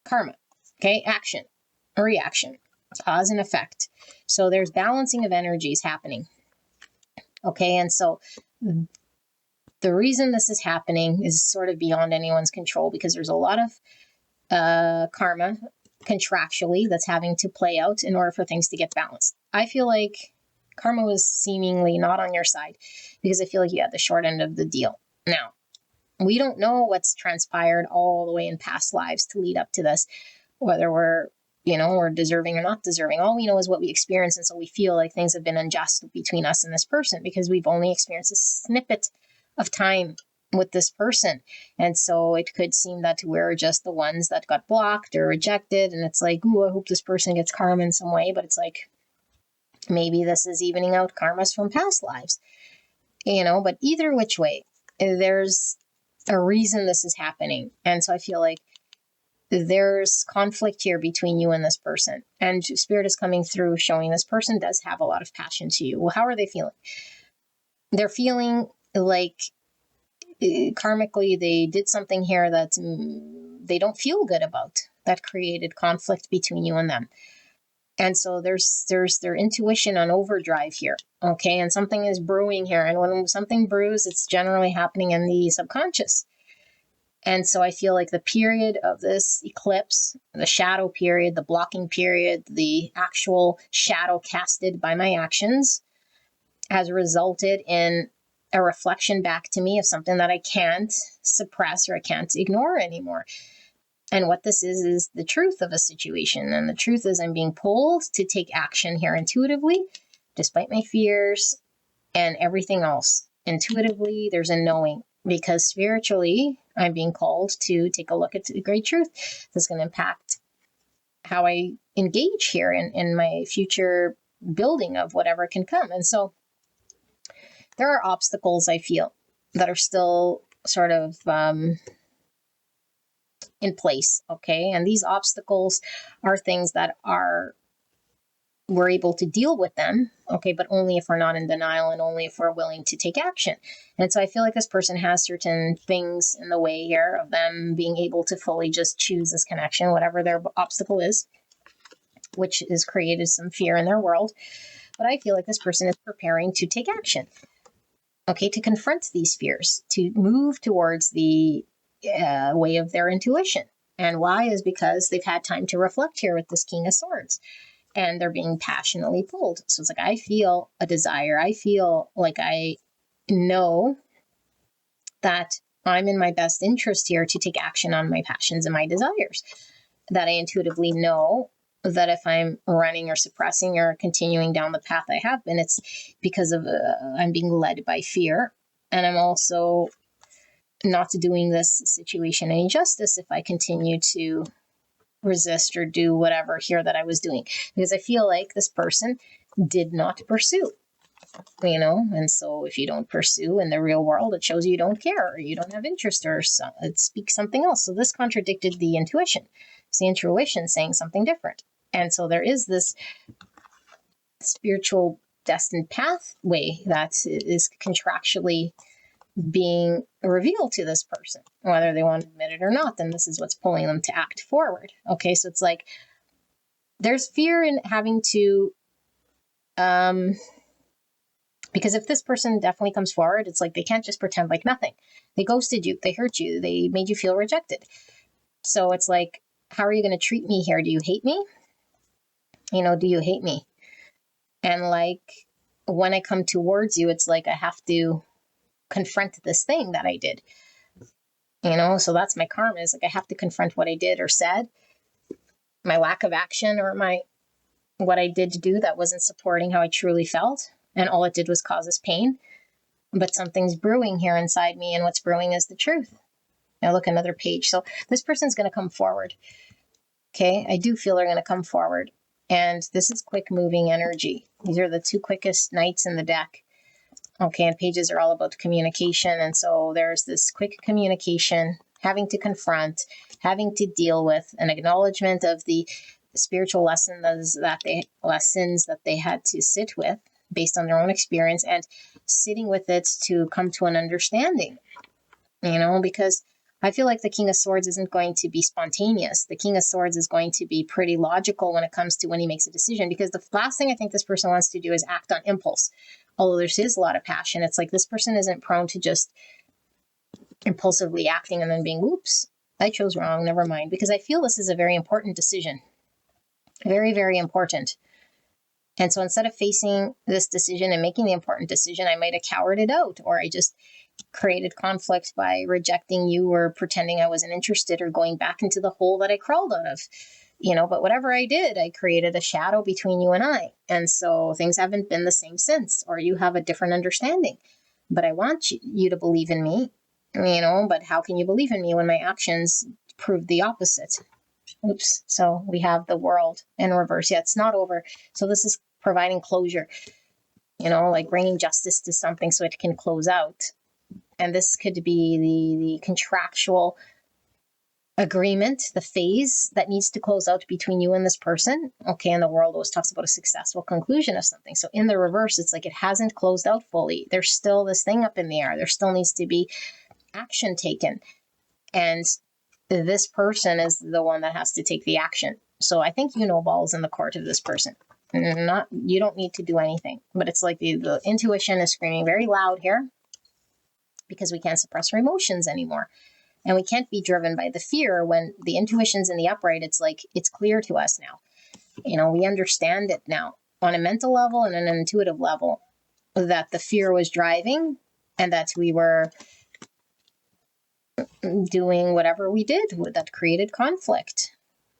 Karma. Okay, action, a reaction, cause and effect. So there's balancing of energies happening. Okay, and so the reason this is happening is sort of beyond anyone's control because there's a lot of karma contractually that's having to play out in order for things to get balanced. I feel like karma was seemingly not on your side because I feel like you had the short end of the deal. Now, we don't know what's transpired all the way in past lives to lead up to this, whether we're deserving or not deserving. All we know is what we experience, and so we feel like things have been unjust between us and this person because we've only experienced a snippet of time with this person. And so it could seem that we're just the ones that got blocked or rejected. And it's like, ooh, I hope this person gets karma in some way. But it's like, maybe this is evening out karmas from past lives, but either which way, there's a reason this is happening. And so I feel like there's conflict here between you and this person. And Spirit is coming through showing this person does have a lot of passion to you. Well, how are they feeling? They're feeling like karmically they did something here that they don't feel good about, that created conflict between you and them. And so there's their intuition on overdrive here. Okay. And something is brewing here. And when something brews, it's generally happening in the subconscious. And so I feel like the period of this eclipse, the shadow period, the blocking period, the actual shadow casted by my actions has resulted in a reflection back to me of something that I can't suppress or I can't ignore anymore. And what this is the truth of a situation. And the truth is I'm being pulled to take action here intuitively, despite my fears and everything else. Intuitively, there's a knowing, because spiritually, I'm being called to take a look at the great truth that's going to impact how I engage here in my future building of whatever can come. And so there are obstacles I feel that are still sort of in place, okay? And these obstacles are things that we're able to deal with them, okay, but only if we're not in denial and only if we're willing to take action. And so I feel like this person has certain things in the way here of them being able to fully just choose this connection, whatever their obstacle is, which has created some fear in their world. But I feel like this person is preparing to take action, okay, to confront these fears, to move towards the way of their intuition. And why is because they've had time to reflect here with this King of Swords. And they're being passionately pulled. So it's like, I feel a desire. I feel like I know that I'm in my best interest here to take action on my passions and my desires. That I intuitively know that if I'm running or suppressing or continuing down the path I have been, it's because of I'm being led by fear. And I'm also not doing this situation any justice if I continue to resist or do whatever here that I was doing, because I feel like this person did not pursue, and so if you don't pursue in the real world, it shows you don't care or you don't have interest or it speaks something else. So this contradicted the intuition. It's the intuition saying something different. And so there is this spiritual destined pathway that is contractually being revealed to this person, whether they want to admit it or not. Then this is what's pulling them to act forward. Okay, so it's like there's fear in having to, because if this person definitely comes forward, it's like they can't just pretend like nothing. They ghosted you, they hurt you, they made you feel rejected. So it's like, how are you going to treat me here? Do you hate me? Do you hate me? And like when I come towards you, it's like I have to confront this thing that I did. So that's my karma, is like I have to confront what I did or said, my lack of action, or what I did to do that wasn't supporting how I truly felt. And all it did was cause us pain. But something's brewing here inside me, and what's brewing is the truth. Now look, another page. So this person's going to come forward. Okay, I do feel they're going to come forward. And this is quick moving energy. These are the two quickest knights in the deck. Okay, and pages are all about communication. And so there's this quick communication, having to confront, having to deal with, an acknowledgement of the spiritual lessons that they had to sit with based on their own experience, and sitting with it to come to an understanding, because I feel like the King of Swords isn't going to be spontaneous. The King of Swords is going to be pretty logical when it comes to when he makes a decision, because the last thing I think this person wants to do is act on impulse. Although there is a lot of passion, it's like this person isn't prone to just impulsively acting and then being, oops, I chose wrong, never mind. Because I feel this is a very important decision. Very, very important. And so instead of facing this decision and making the important decision, I might have cowered it out, or I just created conflict by rejecting you or pretending I wasn't interested or going back into the hole that I crawled out of. But whatever I did, I created a shadow between you and I. And so things haven't been the same since, or you have a different understanding. But I want you to believe in me, but how can you believe in me when my actions prove the opposite? Oops. So we have the world in reverse. Yeah, it's not over. So this is providing closure, like bringing justice to something so it can close out. And this could be the contractual agreement, the phase that needs to close out between you and this person. Okay, and the world always talks about a successful conclusion of something. So in the reverse, it's like it hasn't closed out fully. There's still this thing up in the air. There still needs to be action taken. And this person is the one that has to take the action. So I think ball's in the court of this person. You don't need to do anything. But it's like the intuition is screaming very loud here because we can't suppress our emotions anymore. And we can't be driven by the fear when the intuition's in the upright. It's like, it's clear to us now. We understand it now on a mental level and an intuitive level that the fear was driving and that we were doing whatever we did that created conflict.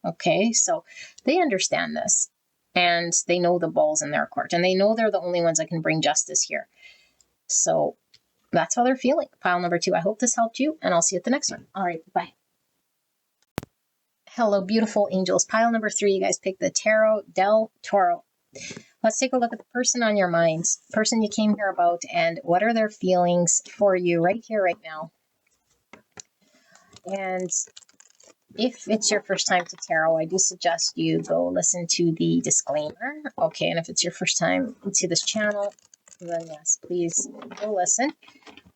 Okay, so they understand this and they know the ball's in their court and they know they're the only ones that can bring justice here. So that's how they're feeling. Pile number 2. I hope this helped you, and I'll see you at the next one. All right, bye. Hello, beautiful angels. Pile number 3, you guys picked the Tarot del Toro. Let's take a look at the person on your minds, person you came here about, and what are their feelings for you right here, right now. And if it's your first time to tarot, I do suggest you go listen to the disclaimer. Okay, and if it's your first time to this channel, then yes, please go listen.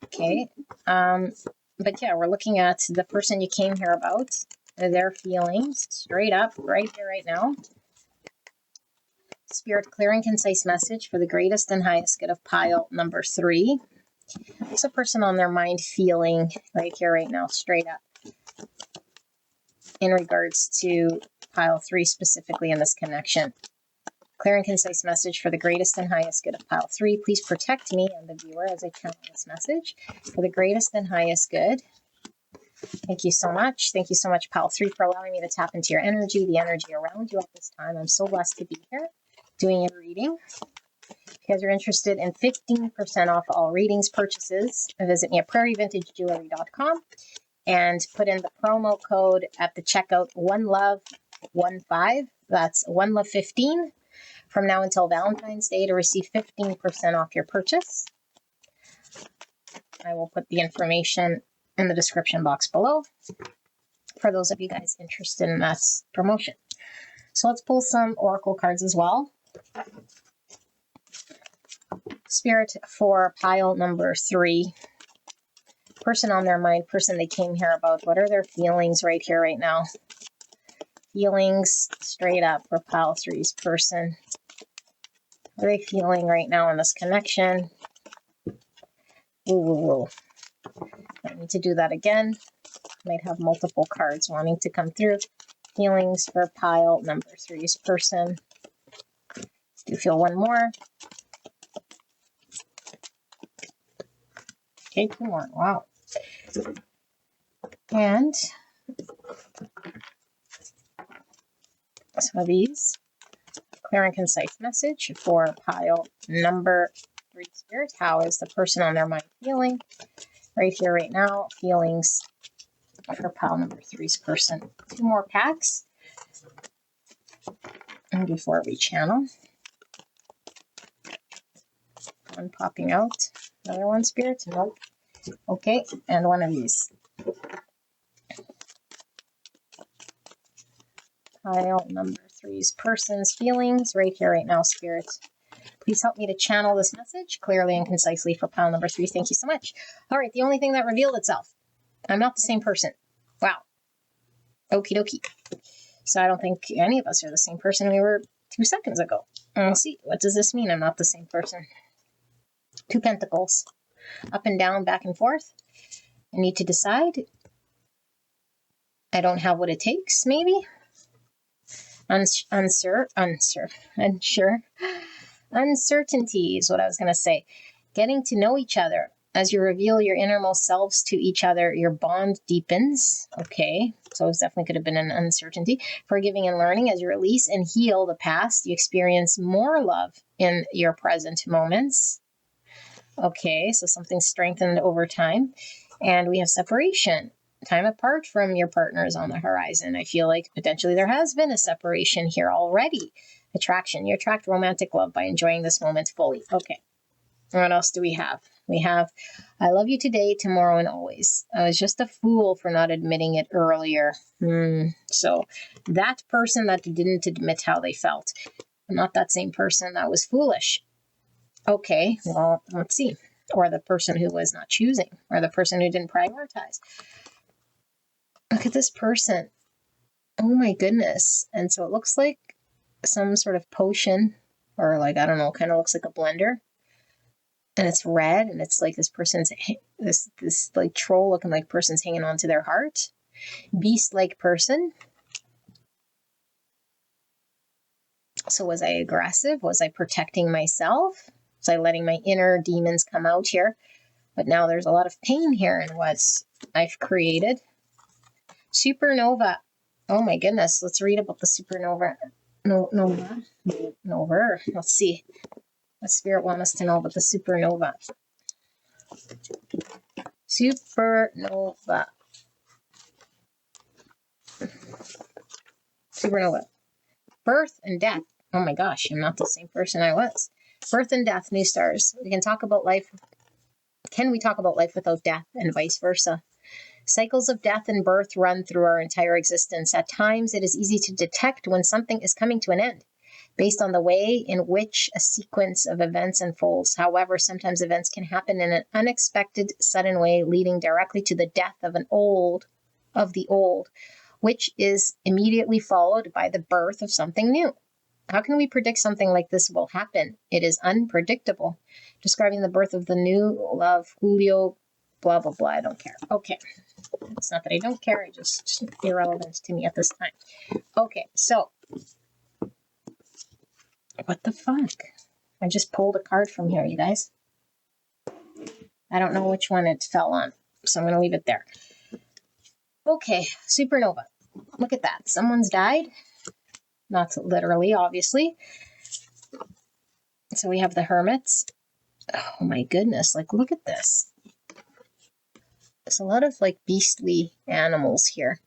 Okay. But yeah, we're looking at the person you came here about, their feelings, straight up, right here, right now. Spirit, clear and concise message for the greatest and highest good of pile number 3. What's a person on their mind feeling right here, right now, straight up, in regards to pile 3 specifically in this connection? Clear and concise message for the greatest and highest good of pile 3. Please protect me and the viewer as I channel this message for the greatest and highest good. Thank you so much. Thank you so much, pile 3, for allowing me to tap into your energy, the energy around you at this time. I'm so blessed to be here doing your reading. If you guys are interested in 15% off all readings purchases, visit me at prairievintagejewelry.com and put in the promo code at the checkout, OneLove15. That's OneLove15. From now until Valentine's Day to receive 15% off your purchase. I will put the information in the description box below for those of you guys interested in that promotion. So let's pull some oracle cards as well. Spirit, for pile number 3. Person on their mind, person they came here about. What are their feelings right here, right now? Feelings straight up for pile 3's person. What are they feeling right now in this connection? Ooh. I need to do that again. Might have multiple cards wanting to come through. Feelings for pile number 3's person. Do feel one more. Okay, 2 more. Wow. And some of these. Clear and concise message for pile number 3, Spirit. How is the person on their mind feeling right here, right now? Feelings for pile number 3's person. 2 more packs. And before we channel. One popping out. Another one, Spirit? Nope. Okay, and one of these. Pile number 3's person's feelings right here, right now, Spirit. Please help me to channel this message clearly and concisely for pile number 3. Thank you so much. All right, the only thing that revealed itself. I'm not the same person. Wow. Okie dokie. So I don't think any of us are the same person we were 2 seconds ago. And we'll see. What does this mean? I'm not the same person. 2 pentacles. Up and down, back and forth. I need to decide. I don't have what it takes, maybe. Unsure. Uncertainty is what I was going to say. Getting to know each other. As you reveal your innermost selves to each other, your bond deepens. Okay, so it definitely could have been an uncertainty. Forgiving and learning. As you release and heal the past, you experience more love in your present moments. Okay, so something strengthened over time. And we have separation. Time apart from your partner is on the horizon. I feel like potentially there has been a separation here already. Attraction. You attract romantic love by enjoying this moment fully. Okay. What else do we have? We have, I love you today, tomorrow, and always. I was just a fool for not admitting it earlier. So that person that didn't admit how they felt, not that same person that was foolish. Okay, well, let's see. Or the person who was not choosing, or the person who didn't prioritize. Look at this person. Oh my goodness. And so it looks like some sort of potion, or like, I don't know, kind of looks like a blender. And it's red, and it's like this person's, this like troll looking like person's hanging on to their heart. Beast-like person. So was I aggressive? Was I protecting myself? Was I letting my inner demons come out here? But now there's a lot of pain here in what I've created. Supernova. Oh my goodness. Let's read about the supernova. Nova. Let's see. What Spirit wants us to know about the supernova. Supernova. Supernova. Birth and death. Oh my gosh, I'm not the same person I was. Birth and death, new stars. We can talk about life. Can we talk about life without death, and vice versa? Cycles of death and birth run through our entire existence. At times, it is easy to detect when something is coming to an end, based on the way in which a sequence of events unfolds. However, sometimes events can happen in an unexpected, sudden way, leading directly to the death of the old, which is immediately followed by the birth of something new. How can we predict something like this will happen? It is unpredictable. Describing the birth of the new love, Julio, blah, blah, blah. I don't care. Okay. It's not that I don't care. It's just irrelevant to me at this time. Okay, so what the fuck? I just pulled a card from here, you guys. I don't know which one it fell on, so I'm going to leave it there. Okay, supernova. Look at that. Someone's died. Not literally, obviously. So we have the hermits. Oh my goodness, like look at this. There's a lot of like beastly animals here.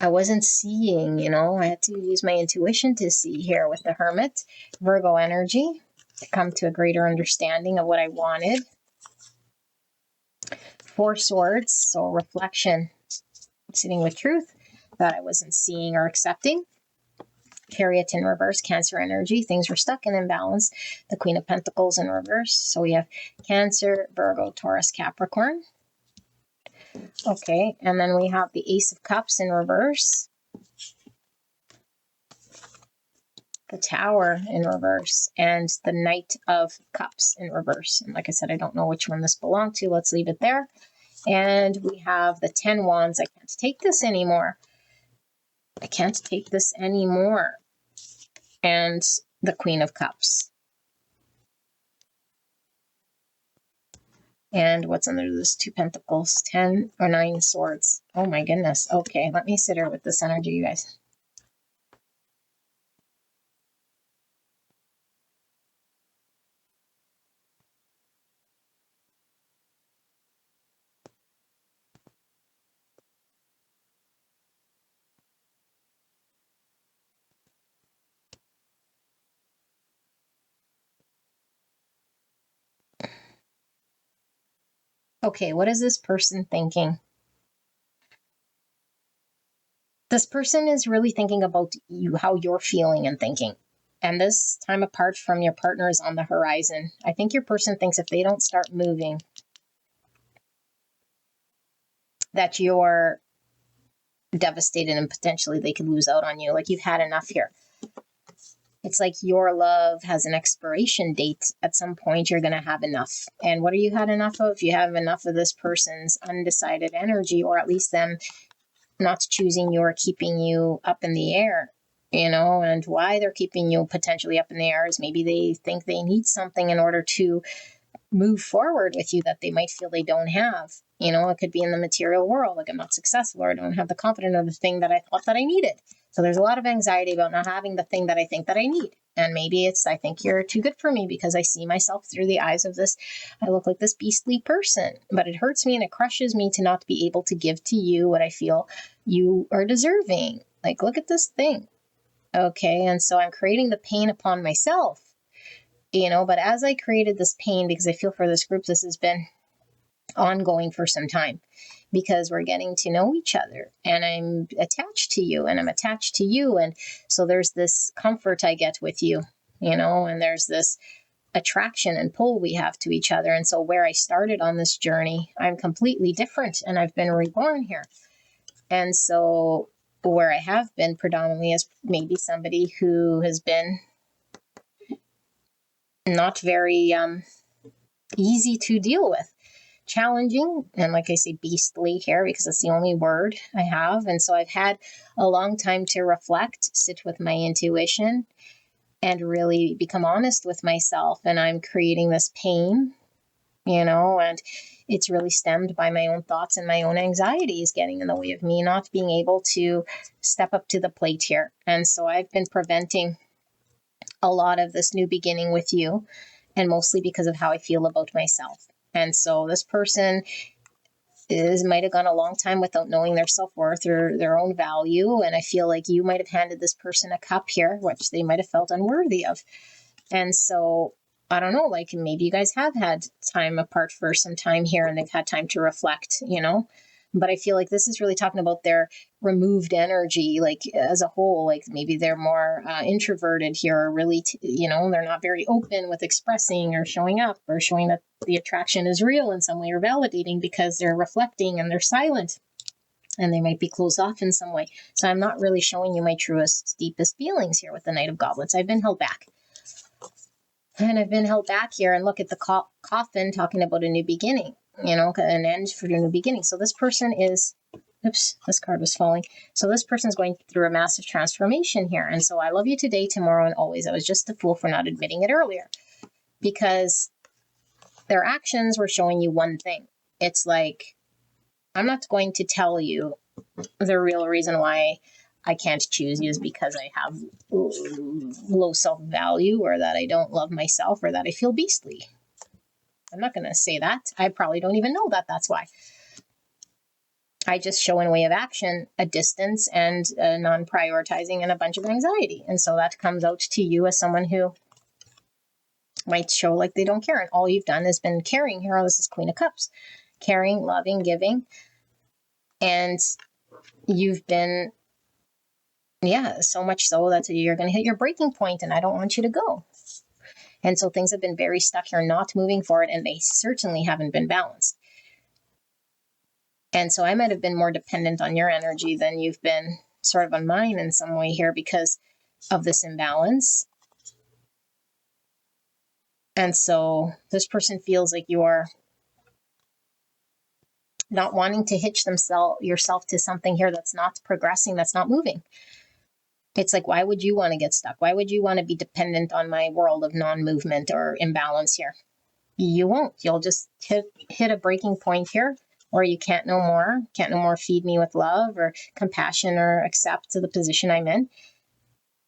I wasn't seeing, I had to use my intuition to see here with the hermit. Virgo energy to come to a greater understanding of what I wanted. Four swords, so reflection, sitting with truth that I wasn't seeing or accepting. Chariot in reverse, Cancer energy, things were stuck and imbalanced. The Queen of Pentacles in reverse. So we have Cancer, Virgo, Taurus, Capricorn. Okay, and then we have the Ace of Cups in reverse. The Tower in reverse, and the Knight of Cups in reverse. And like I said, I don't know which one this belonged to. Let's leave it there. And we have the 10 Wands. I can't take this anymore. I can't take this anymore. And the Queen of Cups. And what's under this? 2 Pentacles, 10 or 9 Swords. Oh my goodness. Okay, let me sit here with this energy, you guys. Okay, what is this person thinking? This person is really thinking about you, how you're feeling and thinking. And this time apart from your partner is on the horizon. I think your person thinks if they don't start moving, that you're devastated and potentially they could lose out on you. Like you've had enough here. It's like your love has an expiration date. At some point, you're going to have enough. And what are you had enough of? You have enough of this person's undecided energy, or at least them not choosing you or keeping you up in the air, and why they're keeping you potentially up in the air is maybe they think they need something in order to move forward with you that they might feel they don't have. It could be in the material world, like I'm not successful or I don't have the confidence of the thing that I thought that I needed. So there's a lot of anxiety about not having the thing that I think that I need. And maybe it's, I think you're too good for me because I see myself through the eyes of this. I look like this beastly person, but it hurts me and it crushes me to not be able to give to you what I feel you are deserving. Like, look at this thing. Okay. And so I'm creating the pain upon myself But as I created this pain, because I feel for this group, this has been ongoing for some time, because we're getting to know each other, and I'm attached to you, and I'm attached to you. And so there's this comfort I get with you, and there's this attraction and pull we have to each other. And so where I started on this journey, I'm completely different, and I've been reborn here. And so where I have been predominantly as maybe somebody who has been not very easy to deal with, challenging, and like I say, beastly here, because it's the only word I have. And so I've had a long time to reflect, sit with my intuition, and really become honest with myself. And I'm creating this pain, and it's really stemmed by my own thoughts, and my own anxieties getting in the way of me not being able to step up to the plate here. And so I've been preventing a lot of this new beginning with you, and mostly because of how I feel about myself. And so this person might have gone a long time without knowing their self-worth or their own value. And I feel like you might have handed this person a cup here, which they might have felt unworthy of. And so I don't know, like maybe you guys have had time apart for some time here, and they've had time to reflect, but I feel like this is really talking about their removed energy, like as a whole. Like maybe they're more introverted here, or really, they're not very open with expressing or showing up, or showing that the attraction is real in some way, or validating, because they're reflecting and they're silent, and they might be closed off in some way. So I'm not really showing you my truest, deepest feelings here with the Knight of Goblets. I've been held back. And I've been held back here, and look at the coffin talking about a new beginning, an end for a new beginning. So this person is, oops, this card was falling. So this person is going through a massive transformation here. And so I love you today, tomorrow, and always. I was just a fool for not admitting it earlier, because their actions were showing you one thing. It's like, I'm not going to tell you the real reason why I can't choose you is because I have low self-value, or that I don't love myself, or that I feel beastly. I'm not going to say that. I probably don't even know that that's why. I just show in a way of action a distance and a non-prioritizing and a bunch of anxiety. And so that comes out to you as someone who might show like they don't care. And all you've done has been caring here. This is Queen of Cups. Caring, loving, giving. And you've been, so much so that you're going to hit your breaking point, and I don't want you to go. And so things have been very stuck here, not moving forward, and they certainly haven't been balanced. And so I might have been more dependent on your energy than you've been sort of on mine in some way here, because of this imbalance. And so this person feels like you're not wanting to hitch yourself to something here that's not progressing, that's not moving. It's like, why would you want to get stuck? Why would you want to be dependent on my world of non-movement or imbalance here? You won't. You'll just hit a breaking point here, or you can't no more feed me with love or compassion, or accept the position I'm in.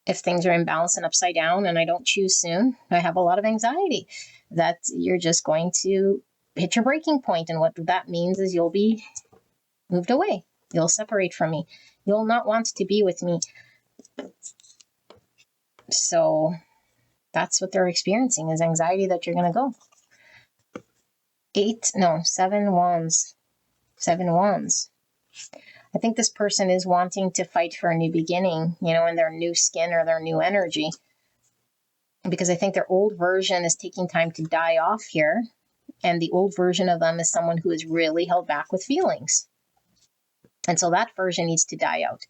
If things are imbalanced and upside down, and I don't choose soon, I have a lot of anxiety that you're just going to hit your breaking point. And what that means is you'll be moved away. You'll separate from me. You'll not want to be with me. So that's what they're experiencing, is anxiety that you're going to go. 7 wands. 7 wands. I think this person is wanting to fight for a new beginning, in their new skin or their new energy. Because I think their old version is taking time to die off here. And the old version of them is someone who is really held back with feelings. And so that version needs to die out.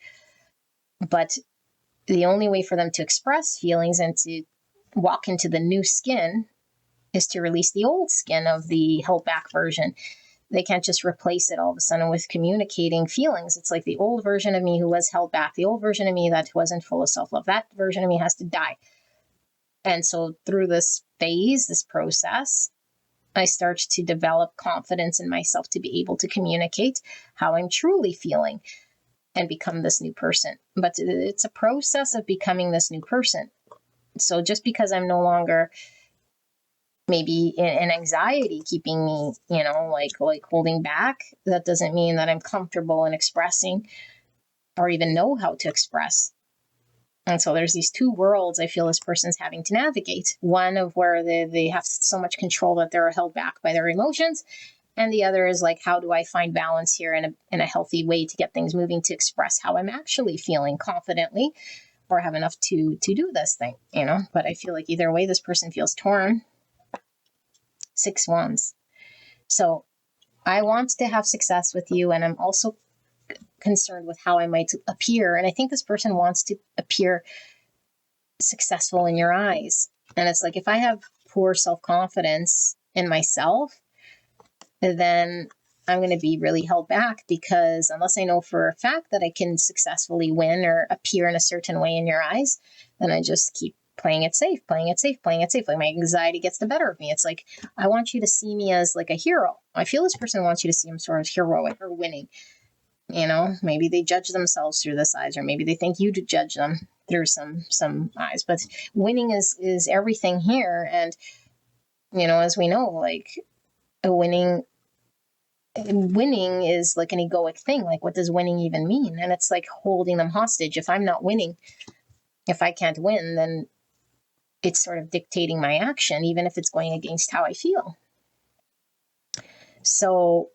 But the only way for them to express feelings and to walk into the new skin is to release the old skin of the held back version. They can't just replace it all of a sudden with communicating feelings. It's like the old version of me who was held back, the old version of me that wasn't full of self-love, that version of me has to die. And so through this phase, this process, I start to develop confidence in myself to be able to communicate how I'm truly feeling and become this new person. But it's a process of becoming this new person. So just because I'm no longer maybe in anxiety keeping me, like holding back, that doesn't mean that I'm comfortable in expressing or even know how to express. And so there's these two worlds I feel this person's having to navigate. One of where they have so much control that they're held back by their emotions. And the other is like, how do I find balance here in a healthy way to get things moving, to express how I'm actually feeling confidently or have enough to do this thing, you know? But I feel like either way, this person feels torn. 6 wands. So I want to have success with you, and I'm also concerned with how I might appear. And I think this person wants to appear successful in your eyes. And it's like, if I have poor self-confidence in myself, then I'm going to be really held back, because unless I know for a fact that I can successfully win or appear in a certain way in your eyes, then I just keep playing it safe. Like my anxiety gets the better of me. It's like, I want you to see me as like a hero. I feel this person wants you to see them sort of heroic or winning. You know, maybe they judge themselves through this eyes, or maybe they think you to judge them through some eyes. But winning is everything here. And, you know, as we know, like winning is like an egoic thing. Like, what does winning even mean? And it's like holding them hostage. If I'm not winning, if I can't win, then it's sort of dictating my action, even if it's going against how I feel. So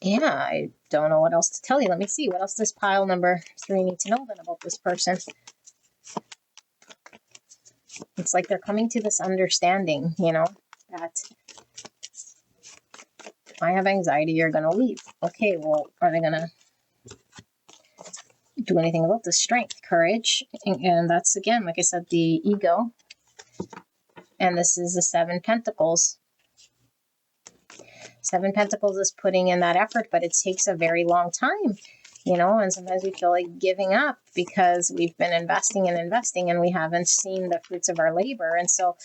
yeah, I don't know what else to tell you. Let me see. What else does pile number 3 need to know then about this person? It's like they're coming to this understanding, you know, that I have anxiety, you're going to leave. Okay, well, are they going to do anything about the strength, courage? And that's, again, like I said, the ego. And this is the 7 Pentacles. 7 Pentacles is putting in that effort, but it takes a very long time, you know, and sometimes we feel like giving up because we've been investing and we haven't seen the fruits of our labor. And so,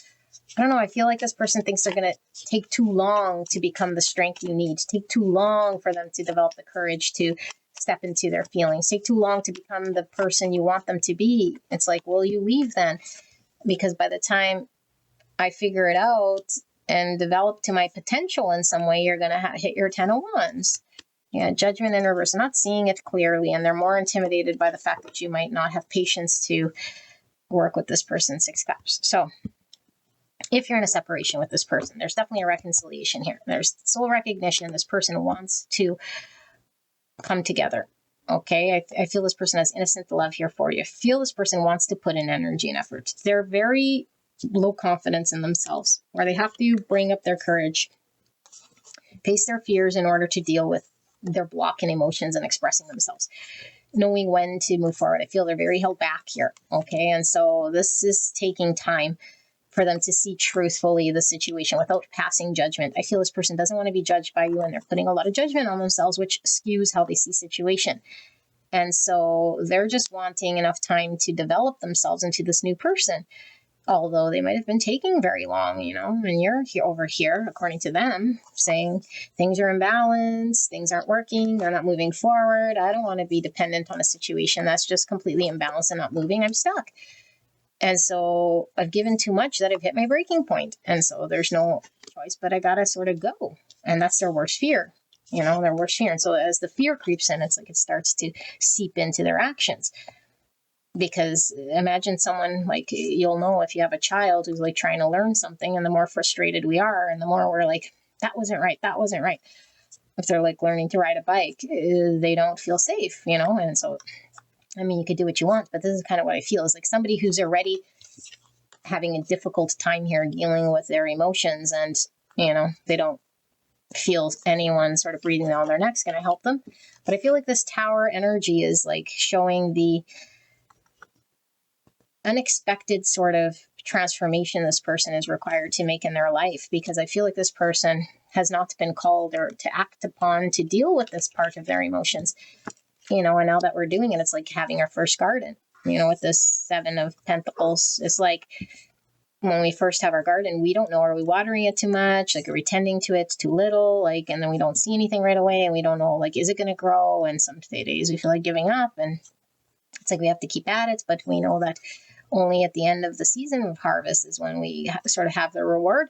I don't know, I feel like this person thinks they're going to take too long to become the strength you need, take too long for them to develop the courage to step into their feelings, take too long to become the person you want them to be. It's like, will you leave then? Because by the time I figure it out and develop to my potential in some way, you're going to hit your 10 of Wands. Yeah, judgment in reverse, not seeing it clearly, and they're more intimidated by the fact that you might not have patience to work with this person. 6 Cups. So if you're in a separation with this person, there's definitely a reconciliation here. There's soul recognition. This person wants to come together. Okay, I feel this person has innocent love here for you. I feel this person wants to put in energy and effort. They're very low confidence in themselves, where they have to bring up their courage, face their fears in order to deal with their block in emotions and expressing themselves, knowing when to move forward. I feel they're very held back here. Okay, and so this is taking time for them to see truthfully the situation without passing judgment. I feel this person doesn't want to be judged by you, and they're putting a lot of judgment on themselves, which skews how they see situation. And so they're just wanting enough time to develop themselves into this new person, although they might have been taking very long, you know, and you're here over here, according to them, saying things are imbalanced, things aren't working, they're not moving forward. I don't want to be dependent on a situation that's just completely imbalanced and not moving. I'm stuck. And so I've given too much that I've hit my breaking point. And so there's no choice, but I got to sort of go. And that's their worst fear, you know, their worst fear. And so as the fear creeps in, it's like it starts to seep into their actions. Because imagine someone, like, you'll know if you have a child who's like trying to learn something, and the more frustrated we are and the more we're like, that wasn't right. If they're like learning to ride a bike, they don't feel safe, you know? And so, I mean, you could do what you want, but this is kind of what I feel is like somebody who's already having a difficult time here dealing with their emotions, and, you know, they don't feel anyone sort of breathing down their neck's going to help them. But I feel like this Tower energy is like showing the unexpected sort of transformation this person is required to make in their life, because I feel like this person has not been called or to act upon to deal with this part of their emotions, you know, and now that we're doing it, it's like having our first garden, you know, with this 7 of Pentacles. It's like when we first have our garden, we don't know, are we watering it too much? Like, are we tending to it too little? Like, and then we don't see anything right away, and we don't know, like, is it going to grow? And some days we feel like giving up, and it's like we have to keep at it, but we know that only at the end of the season of harvest is when we sort of have the reward.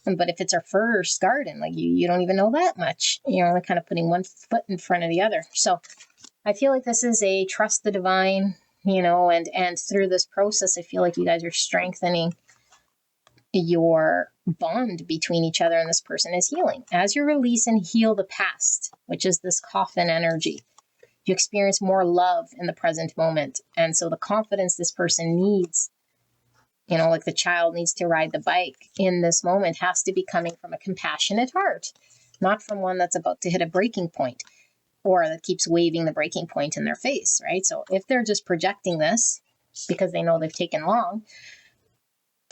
But if it's our first garden, like you don't even know that much, you know, kind of putting one foot in front of the other. So I feel like this is a trust the divine, and through this process, I feel like you guys are strengthening your bond between each other, and this person is healing. As you release and heal the past, which is this coffin energy, you experience more love in the present moment. And so the confidence this person needs, like the child needs to ride the bike in this moment, has to be coming from a compassionate heart, not from one that's about to hit a breaking point or that keeps waving the breaking point in their face, right? So if they're just projecting this because they know they've taken long,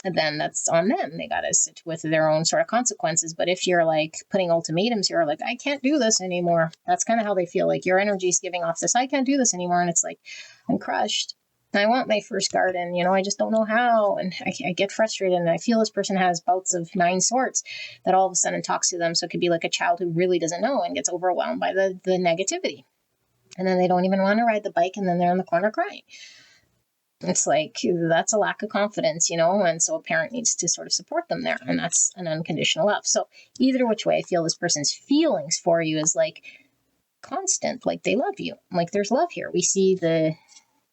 then that's on them. They got to sit with their own sort of consequences. But if you're like putting ultimatums, you're like, I can't do this anymore. That's kind of how they feel. Like your energy is giving off this, I can't do this anymore. And it's like, I'm crushed. I want my first garden, I just don't know how. And I get frustrated, and I feel this person has bouts of 9 swords that all of a sudden talks to them. So it could be like a child who really doesn't know and gets overwhelmed by the negativity. And then they don't even want to ride the bike, and then they're in the corner crying. It's like, that's a lack of confidence, and so a parent needs to sort of support them there. And that's an unconditional love. So either which way, I feel this person's feelings for you is like constant, like they love you. Like there's love here. We see the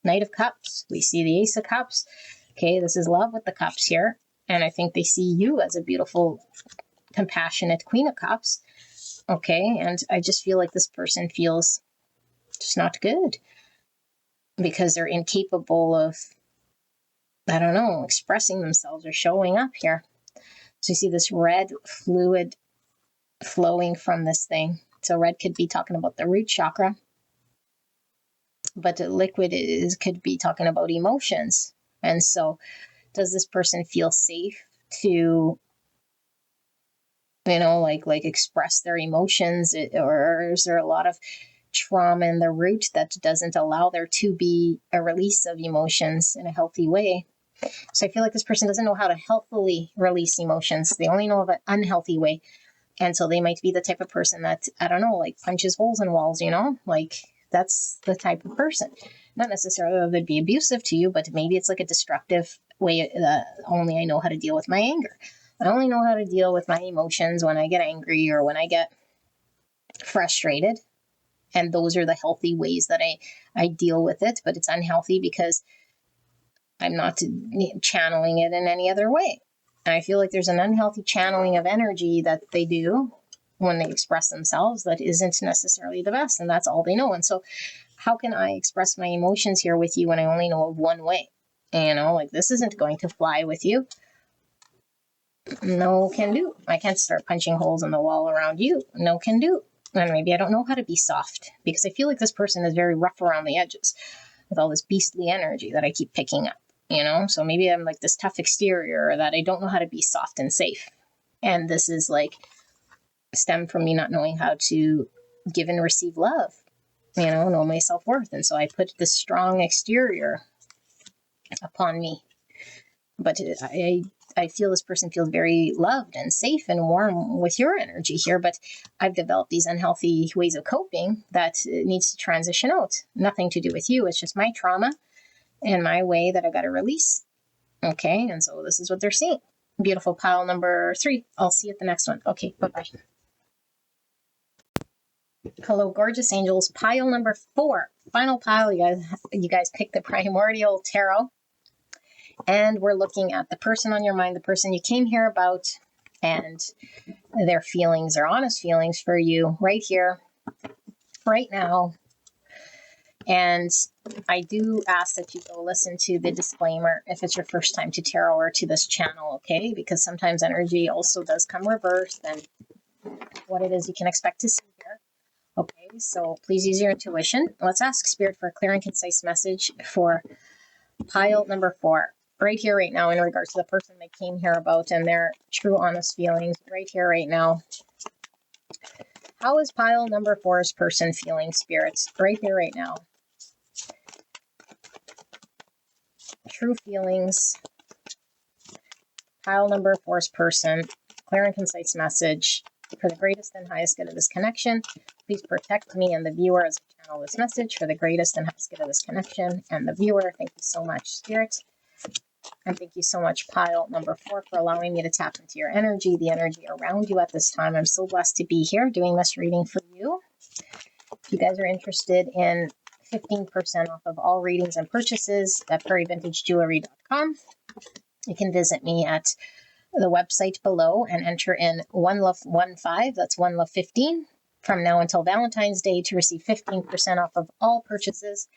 Knight of Cups. We see the Ace of Cups. Okay, this is love with the cups here. And I think they see you as a beautiful, compassionate Queen of Cups. Okay, and I just feel like this person feels just not good, because they're incapable of, I don't know, expressing themselves or showing up here. So you see this red fluid flowing from this thing. So red could be talking about the root chakra, but the liquid could be talking about emotions. And so does this person feel safe to, like express their emotions, or is there a lot of trauma in the root that doesn't allow there to be a release of emotions in a healthy way? So I feel like this person doesn't know how to healthily release emotions. They only know of an unhealthy way. And so they might be the type of person that, I don't know, like punches holes in walls, like that's the type of person. Not necessarily that they'd be abusive to you, but maybe it's like a destructive way. Only I know how to deal with my anger. I only know how to deal with my emotions when I get angry or when I get frustrated. And those are the healthy ways that I deal with it. But it's unhealthy because I'm not channeling it in any other way. And I feel like there's an unhealthy channeling of energy that they do when they express themselves that isn't necessarily the best. And that's all they know. And so how can I express my emotions here with you when I only know of one way? Like this isn't going to fly with you. No can do. I can't start punching holes in the wall around you. No can do. And maybe I don't know how to be soft, because I feel like this person is very rough around the edges with all this beastly energy that I keep picking up, So maybe I'm like this tough exterior that I don't know how to be soft and safe. And this is like stem from me not knowing how to give and receive love, know my self-worth. And so I put this strong exterior upon me. But I feel this person feels very loved and safe and warm with your energy here, but I've developed these unhealthy ways of coping that needs to transition out. Nothing to do with you. It's just my trauma and my way that I got to release. Okay, and so this is what they're seeing. Beautiful pile number 3. I'll see you at the next one. Okay, bye-bye. Hello, gorgeous angels. Pile number 4. Final pile. You guys picked the Primordial Tarot. And we're looking at the person on your mind, the person you came here about, and their feelings, their honest feelings for you right here, right now. And I do ask that you go listen to the disclaimer if it's your first time to tarot or to this channel, okay? Because sometimes energy also does come reversed and what it is you can expect to see here. Okay, so please use your intuition. Let's ask Spirit for a clear and concise message for pile number 4. Right here, right now, in regards to the person they came here about and their true, honest feelings, right here, right now. How is pile number 4's person feeling, Spirits? Right here, right now. True feelings. Pile number 4's person. Clear and concise message. For the greatest and highest good of this connection, please protect me and the viewer as I channel this message for the greatest and highest good of this connection and the viewer. Thank you so much, Spirit. And thank you so much, pile number 4, for allowing me to tap into your energy, the energy around you at this time. I'm so blessed to be here doing this reading for you. If you guys are interested in 15% off of all readings and purchases at prairievintagejewelry.com. You can visit me at the website below and enter in OneLove15, that's OneLove15, from now until Valentine's Day to receive 15% off of all purchases.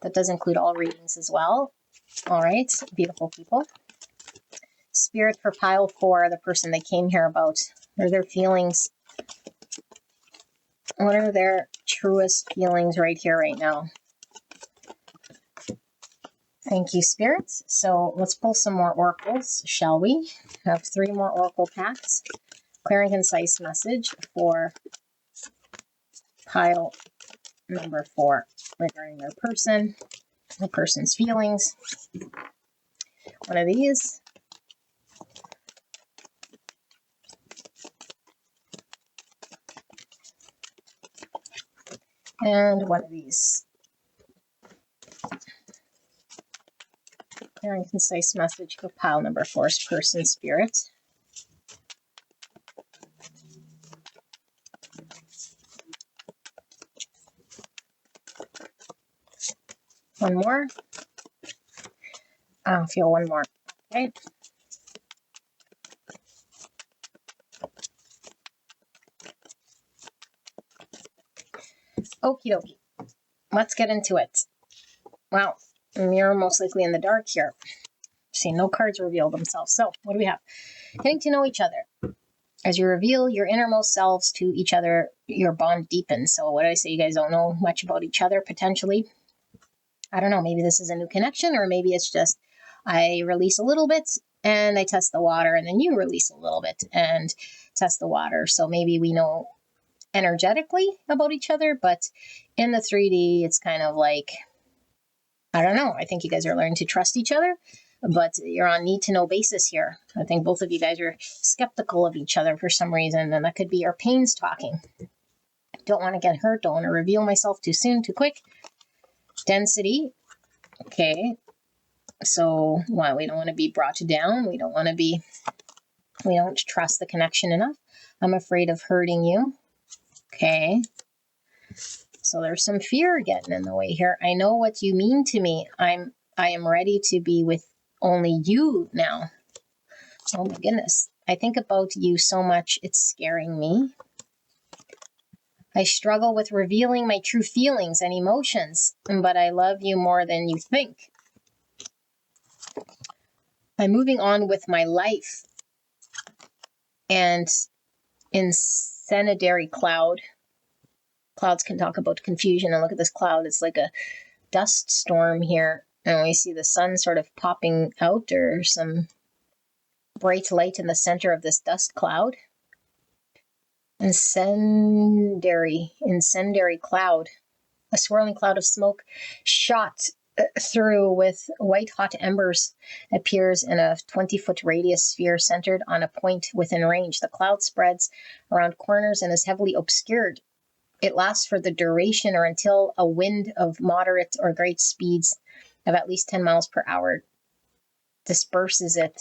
That does include all readings as well. All right, beautiful people. Spirit for pile 4, the person they came here about. What are their feelings? What are their truest feelings right here, right now? Thank you, spirits. So let's pull some more oracles, shall we? I have 3 more oracle packs. Clear and concise message for pile number 4 regarding their person, the person's feelings. One of these. And one of these. Clear and concise message for pile number 4's person spirit. One more. I'll feel one more. Okay. Okie dokie. Let's get into it. Wow. You're most likely in the dark here. See, no cards reveal themselves. So, what do we have? Getting to know each other. As you reveal your innermost selves to each other, your bond deepens. So, what did I say? You guys don't know much about each other, potentially. I don't know. Maybe this is a new connection, or maybe it's just I release a little bit and I test the water, and then you release a little bit and test the water. So, maybe we know energetically about each other, but in the 3D, it's kind of like, I don't know. I think you guys are learning to trust each other, but you're on need-to-know basis here. I think both of you guys are skeptical of each other for some reason, and that could be your pains talking. Don't want to get hurt. Don't want to reveal myself too soon, too quick. Density. Okay. So, well, we don't want to be brought down. We don't trust the connection enough. I'm afraid of hurting you. Okay. So there's some fear getting in the way here. I know what you mean to me. I am ready to be with only you now. Oh my goodness. I think about you so much, it's scaring me. I struggle with revealing my true feelings and emotions, but I love you more than you think. I'm moving on with my life. And incendiary cloud. Clouds can talk about confusion, and look at this cloud. It's like a dust storm here. And we see the sun sort of popping out, or some bright light in the center of this dust cloud. Incendiary cloud. A swirling cloud of smoke shot through with white hot embers appears in a 20-foot radius sphere centered on a point within range. The cloud spreads around corners and is heavily obscured. It lasts for the duration or until a wind of moderate or great speeds of at least 10 miles per hour disperses it.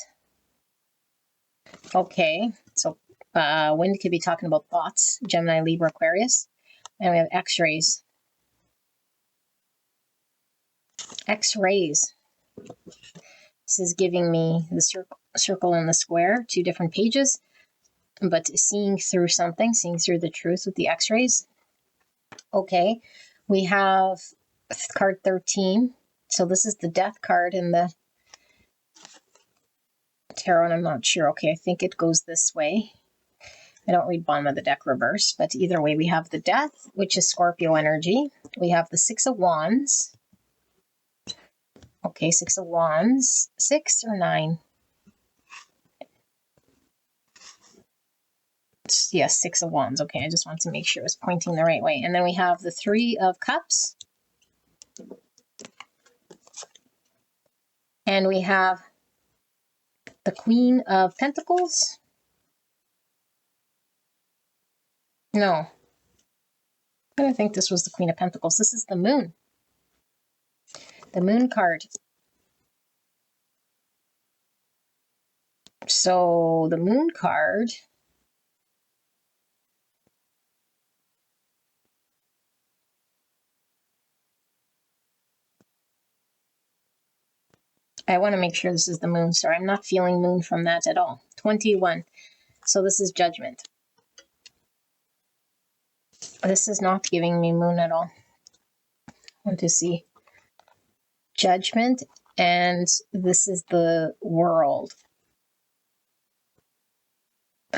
Okay, so wind could be talking about thoughts, Gemini, Libra, Aquarius. And we have X-rays. X-rays. This is giving me the circle and the square, 2 different pages, but seeing through something, seeing through the truth with the X-rays. Okay, we have card 13. So this is the death card in the tarot, and I'm not sure. Okay, I think it goes this way. I don't read bottom of the deck reverse, but either way, we have the death, which is Scorpio energy. We have the 6 of Wands. Okay, 6 of Wands. 6 or 9? Yes, 6 of Wands. Okay, I just wanted to make sure it was pointing the right way. And then we have the 3 of Cups. And we have the Queen of Pentacles. No. I don't think this was the Queen of Pentacles. This is the Moon. The Moon card. So the Moon card I want to make sure this is the moon. Sorry, I'm not feeling moon from that at all. 21. So this is judgment. This is not giving me moon at all. I want to see judgment, and this is the world.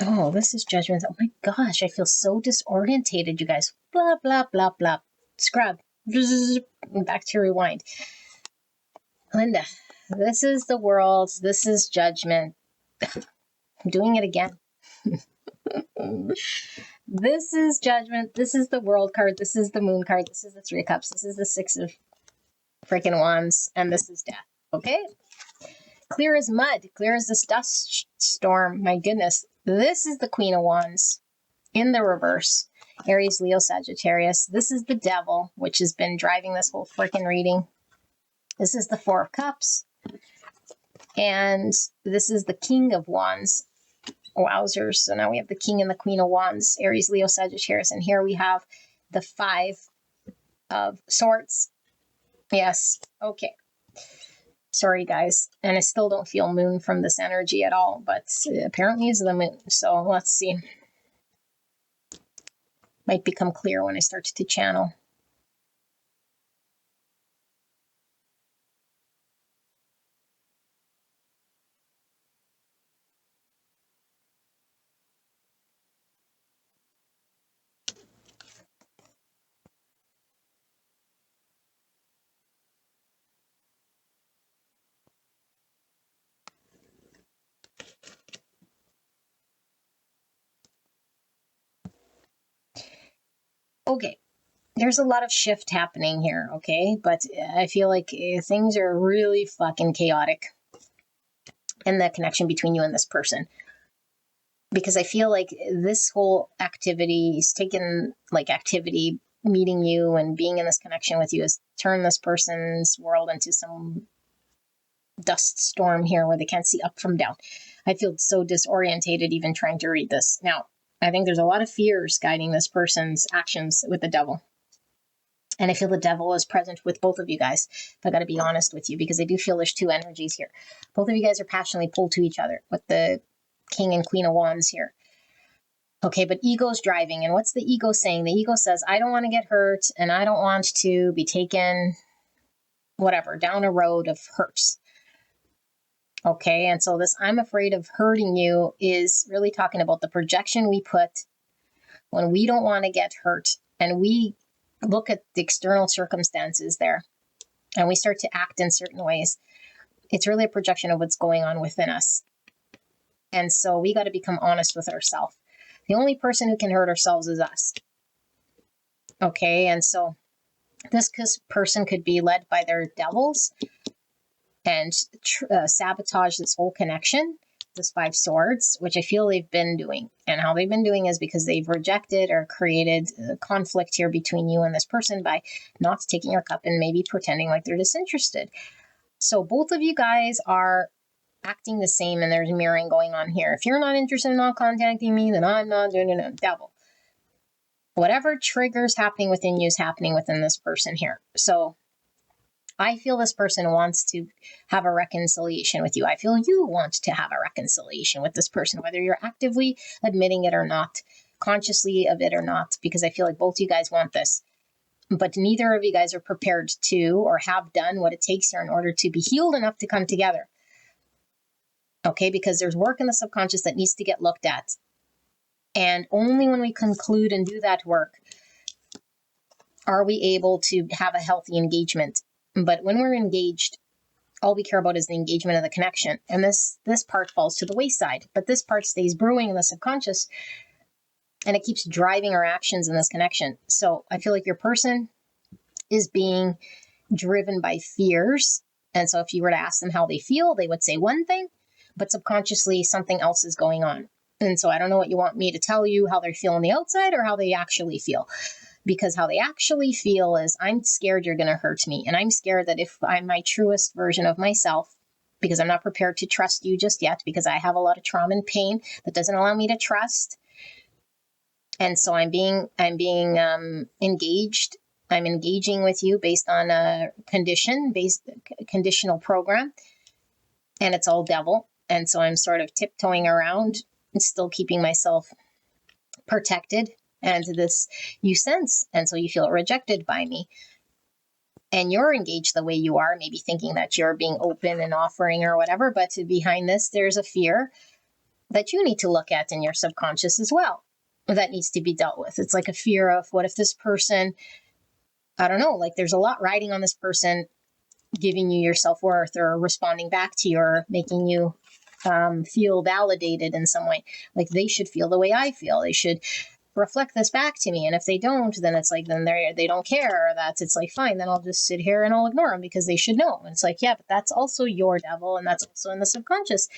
Oh, this is judgment. Oh my gosh, I feel so disorientated, you guys. Blah, blah, blah, blah. Scrub. Back to rewind. Linda, this is the world. This is judgment. I'm doing it again. This is judgment. This is the world card. This is the moon card. This is the 3 of cups. This is the 6 of freaking wands. And this is death. Okay? Clear as mud. Clear as this dust storm. My goodness. This is the Queen of Wands in the reverse. Aries, Leo, Sagittarius. This is the devil, which has been driving this whole freaking reading. This is the 4 of Cups. And this is the King of Wands. Wowzers. So now we have the King and the Queen of Wands. Aries, Leo, Sagittarius. And here we have the 5 of Swords. Yes. Okay. Sorry, guys. And I still don't feel moon from this energy at all. But apparently it's the moon. So let's see. Might become clear when I start to channel. Okay, there's a lot of shift happening here, okay? But I feel like things are really fucking chaotic in the connection between you and this person. Because I feel like this whole activity is taken, like activity, meeting you and being in this connection with you has turned this person's world into some dust storm here where they can't see up from down. I feel so disorientated even trying to read this. Now, I think there's a lot of fears guiding this person's actions with the devil. And I feel the devil is present with both of you guys. I got to be honest with you, because I do feel there's 2 energies here. Both of you guys are passionately pulled to each other with the King and Queen of Wands here. Okay, but ego's driving. And what's the ego saying? The ego says, I don't want to get hurt, and I don't want to be taken, whatever, down a road of hurts. Okay, and so this I'm afraid of hurting you is really talking about the projection we put when we don't want to get hurt, and we look at the external circumstances there and we start to act in certain ways. It's really a projection of what's going on within us. And so we got to become honest with ourselves. The only person who can hurt ourselves is us. Okay, and so this person could be led by their devils and sabotage this whole connection, this 5 swords, which I feel they've been doing. And how they've been doing is because they've rejected or created a conflict here between you and this person by not taking your cup and maybe pretending like they're disinterested. So both of you guys are acting the same, and there's mirroring going on here. If you're not interested in not contacting me, then I'm not doing it. Devil. Whatever triggers happening within you is happening within this person here. So I feel this person wants to have a reconciliation with you. I feel you want to have a reconciliation with this person, whether you're actively admitting it or not, consciously of it or not, because I feel like both you guys want this. But neither of you guys are prepared to or have done what it takes here in order to be healed enough to come together. Okay, because there's work in the subconscious that needs to get looked at. And only when we conclude and do that work are we able to have a healthy engagement. But when we're engaged, all we care about is the engagement of the connection. And this part falls to the wayside. But this part stays brewing in the subconscious, and it keeps driving our actions in this connection. So I feel like your person is being driven by fears. And so if you were to ask them how they feel, they would say one thing, but subconsciously something else is going on. And so I don't know what you want me to tell you, how they feel on the outside or how they actually feel. Because how they actually feel is, I'm scared you're going to hurt me. And I'm scared that if I'm my truest version of myself, because I'm not prepared to trust you just yet, because I have a lot of trauma and pain that doesn't allow me to trust. And so I'm being engaged. I'm engaging with you based on a conditional program. and it's all devil. And so I'm sort of tiptoeing around and still keeping myself protected. And this you sense, and so you feel rejected by me. And you're engaged the way you are, maybe thinking that you're being open and offering or whatever, but behind this, there's a fear that you need to look at in your subconscious as well that needs to be dealt with. It's like a fear of, what if this person, I don't know, like there's a lot riding on this person giving you your self-worth or responding back to you or making you feel validated in some way. Like they should feel the way I feel. They should reflect this back to me. And if they don't, then it's like, then they don't care. It's like, fine, then I'll just sit here and I'll ignore them because they should know. And it's like, yeah, but that's also your devil, and that's also in the subconscious.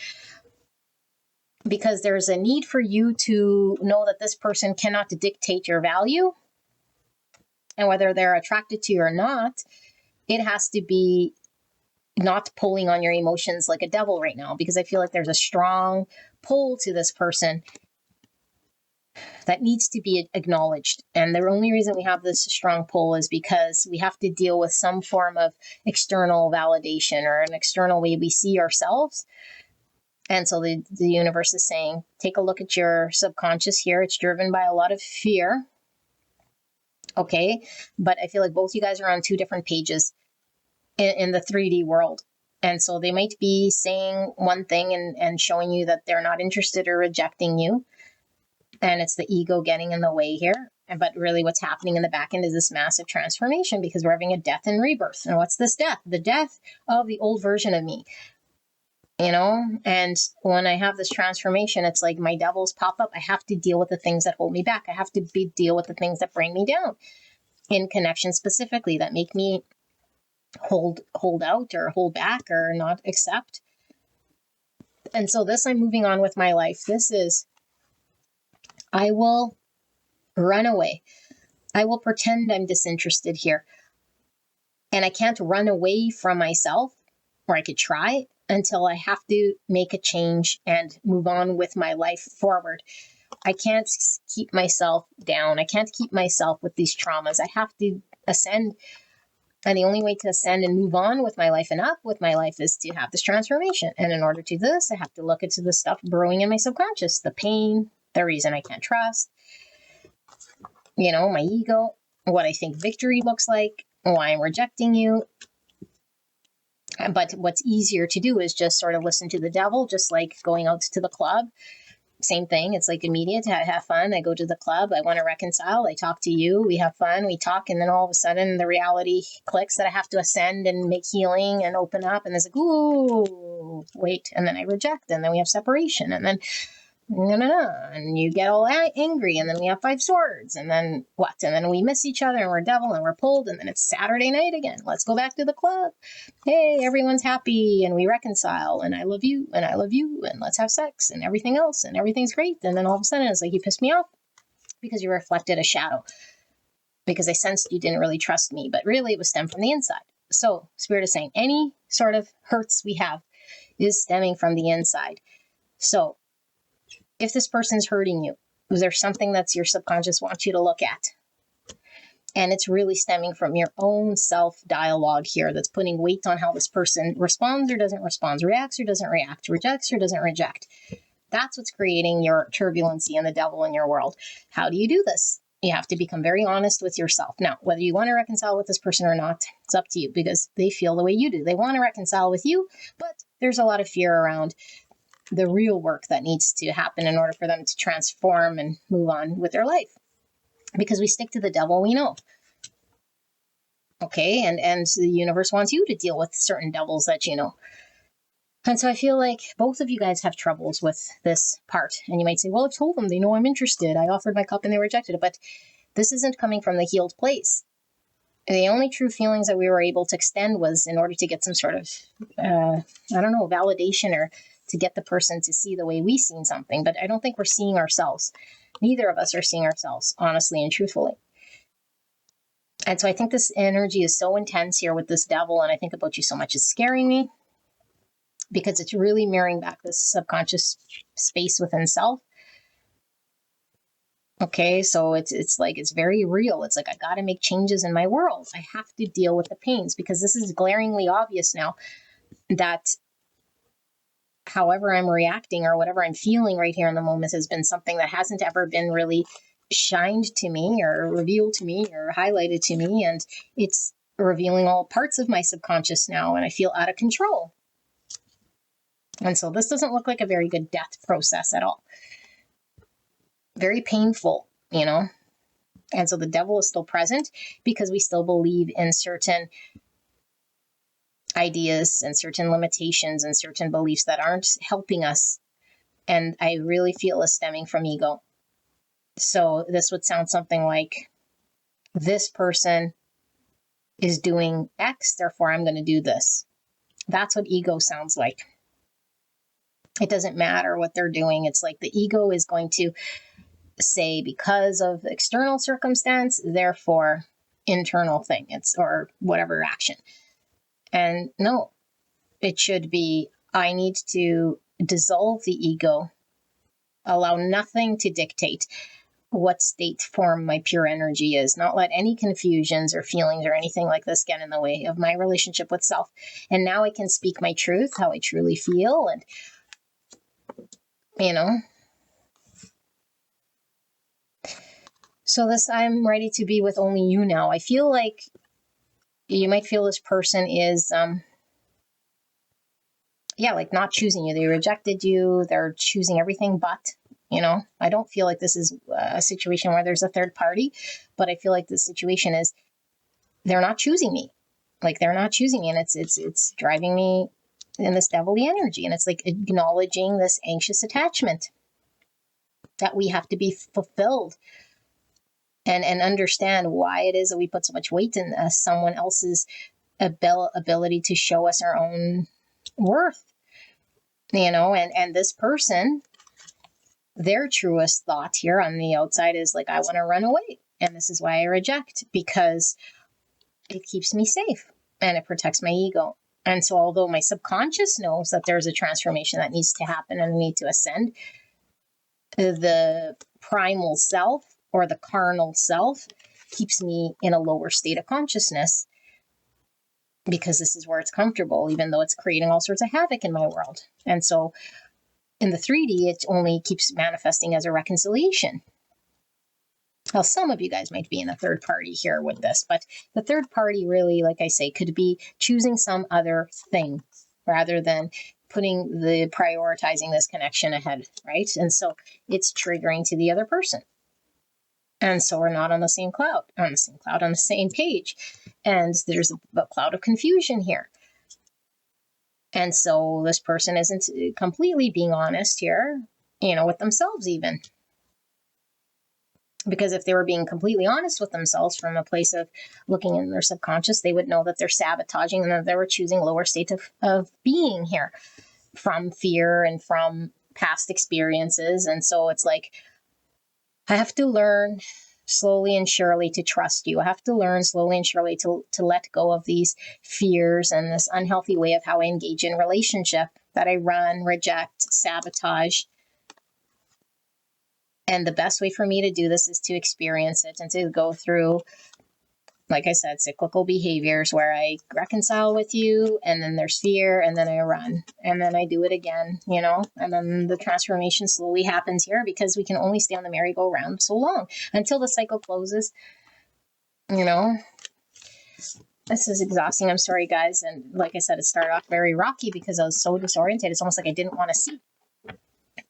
Because there's a need for you to know that this person cannot dictate your value. And whether they're attracted to you or not, it has to be not pulling on your emotions like a devil right now, because I feel like there's a strong pull to this person that needs to be acknowledged. And the only reason we have this strong pull is because we have to deal with some form of external validation or an external way we see ourselves. And so the universe is saying, take a look at your subconscious here. It's driven by a lot of fear. Okay. But I feel like both you guys are on two different pages in the 3D world. And so they might be saying one thing and showing you that they're not interested or rejecting you. And it's the ego getting in the way here. But really what's happening in the back end is this massive transformation, because we're having a death and rebirth. And what's this death? The death of the old version of me. You know, and when I have this transformation, it's like my devils pop up. I have to deal with the things that hold me back. I have to deal with the things that bring me down in connection specifically, that make me hold out or hold back or not accept. And so this, I'm moving on with my life. This is, I will run away. I will pretend I'm disinterested here. And I can't run away from myself, or I could try, until I have to make a change and move on with my life forward. I can't keep myself down. I can't keep myself with these traumas. I have to ascend. And the only way to ascend and move on with my life and up with my life is to have this transformation. And in order to do this, I have to look into the stuff brewing in my subconscious, the pain, the reason I can't trust, you know, my ego, what I think victory looks like, why I'm rejecting you. But what's easier to do is just sort of listen to the devil, just like going out to the club. Same thing. It's like immediate. Have fun. I go to the club. I want to reconcile. I talk to you. We have fun. We talk. And then all of a sudden the reality clicks that I have to ascend and make healing and open up. And there's like, ooh, wait. And then I reject. And then we have separation. And then and you get all angry, and then we have 5 swords, and then what? And then we miss each other, and we're devil, and we're pulled, and then it's Saturday night again. Let's go back to the club. Hey, everyone's happy, and we reconcile, and I love you, and I love you, and let's have sex, and everything else, and everything's great. And then all of a sudden, it's like, you pissed me off because you reflected a shadow, because I sensed you didn't really trust me, but really it was stemmed from the inside. So Spirit is saying any sort of hurts we have is stemming from the inside. So if this person's hurting you, is there something that's your subconscious wants you to look at? And it's really stemming from your own self-dialogue here that's putting weight on how this person responds or doesn't respond, reacts or doesn't react, rejects or doesn't reject. That's what's creating your turbulency and the devil in your world. How do you do this? You have to become very honest with yourself. Now, whether you want to reconcile with this person or not, it's up to you, because they feel the way you do. They want to reconcile with you, but there's a lot of fear around the real work that needs to happen in order for them to transform and move on with their life, because we stick to the devil we know. Okay. And the universe wants you to deal with certain devils that you know. And so I feel like both of you guys have troubles with this part. And you might say, well, I've told them, they know I'm interested. I offered my cup and they rejected it. But this isn't coming from the healed place. The only true feelings that we were able to extend was in order to get some sort of, validation, or to get the person to see the way we seen something. But I don't think we're seeing ourselves. Neither of us are seeing ourselves, honestly and truthfully. And so I think this energy is so intense here with this devil. And I think about you so much. It's scaring me, because it's really mirroring back this subconscious space within self. Okay, so it's like, it's very real. It's like, I got to make changes in my world. I have to deal with the pains, because this is glaringly obvious now that however I'm reacting or whatever I'm feeling right here in the moment has been something that hasn't ever been really shined to me or revealed to me or highlighted to me. And it's revealing all parts of my subconscious now, and I feel out of control. And so this doesn't look like a very good death process at all. Very painful, you know? And so the devil is still present because we still believe in certain ideas and certain limitations and certain beliefs that aren't helping us. And I really feel is stemming from ego. So this would sound something like, this person is doing X, therefore I'm going to do this. That's what ego sounds like. It doesn't matter what they're doing. It's like the ego is going to say, because of external circumstance, therefore internal thing, or whatever action. And no, it should be, I need to dissolve the ego, allow nothing to dictate what state form my pure energy is, not let any confusions or feelings or anything like this get in the way of my relationship with self. And now I can speak my truth, how I truly feel. And, you know, so this, I'm ready to be with only you now. I feel like you might feel this person is, like not choosing you. They rejected you. They're choosing everything but, you know. I don't feel like this is a situation where there's a third party, but I feel like the situation is they're not choosing me. Like, they're not choosing me, and it's driving me in this devilly energy. And it's like acknowledging this anxious attachment that we have to be fulfilled and understand why it is that we put so much weight in someone else's ability to show us our own worth, you know. And this person, their truest thought here on the outside is like, I want to run away. And this is why I reject, because it keeps me safe and it protects my ego. And so although my subconscious knows that there's a transformation that needs to happen and I need to ascend, the primal self or the carnal self keeps me in a lower state of consciousness, because this is where it's comfortable, even though it's creating all sorts of havoc in my world. And so in the 3D, it only keeps manifesting as a reconciliation. Well, some of you guys might be in a third party here with this, but the third party really, like I say, could be choosing some other thing rather than prioritizing this connection ahead, right? And so it's triggering to the other person. And so we're not on the same on the same page. And there's a cloud of confusion here. And so this person isn't completely being honest here, you know, with themselves even. Because if they were being completely honest with themselves from a place of looking in their subconscious, they would know that they're sabotaging and that they were choosing lower state of being here from fear and from past experiences. And so it's like, I have to learn slowly and surely to trust you. I have to learn slowly and surely to let go of these fears and this unhealthy way of how I engage in relationship that I run, reject, sabotage. And the best way for me to do this is to experience it and to go through, like I said, cyclical behaviors where I reconcile with you, and then there's fear, and then I run, and then I do it again, you know, and then the transformation slowly happens here, because we can only stay on the merry-go-round so long until the cycle closes, you know. This is exhausting. I'm sorry, guys. And like I said, it started off very rocky because I was so disoriented. It's almost like I didn't want to see.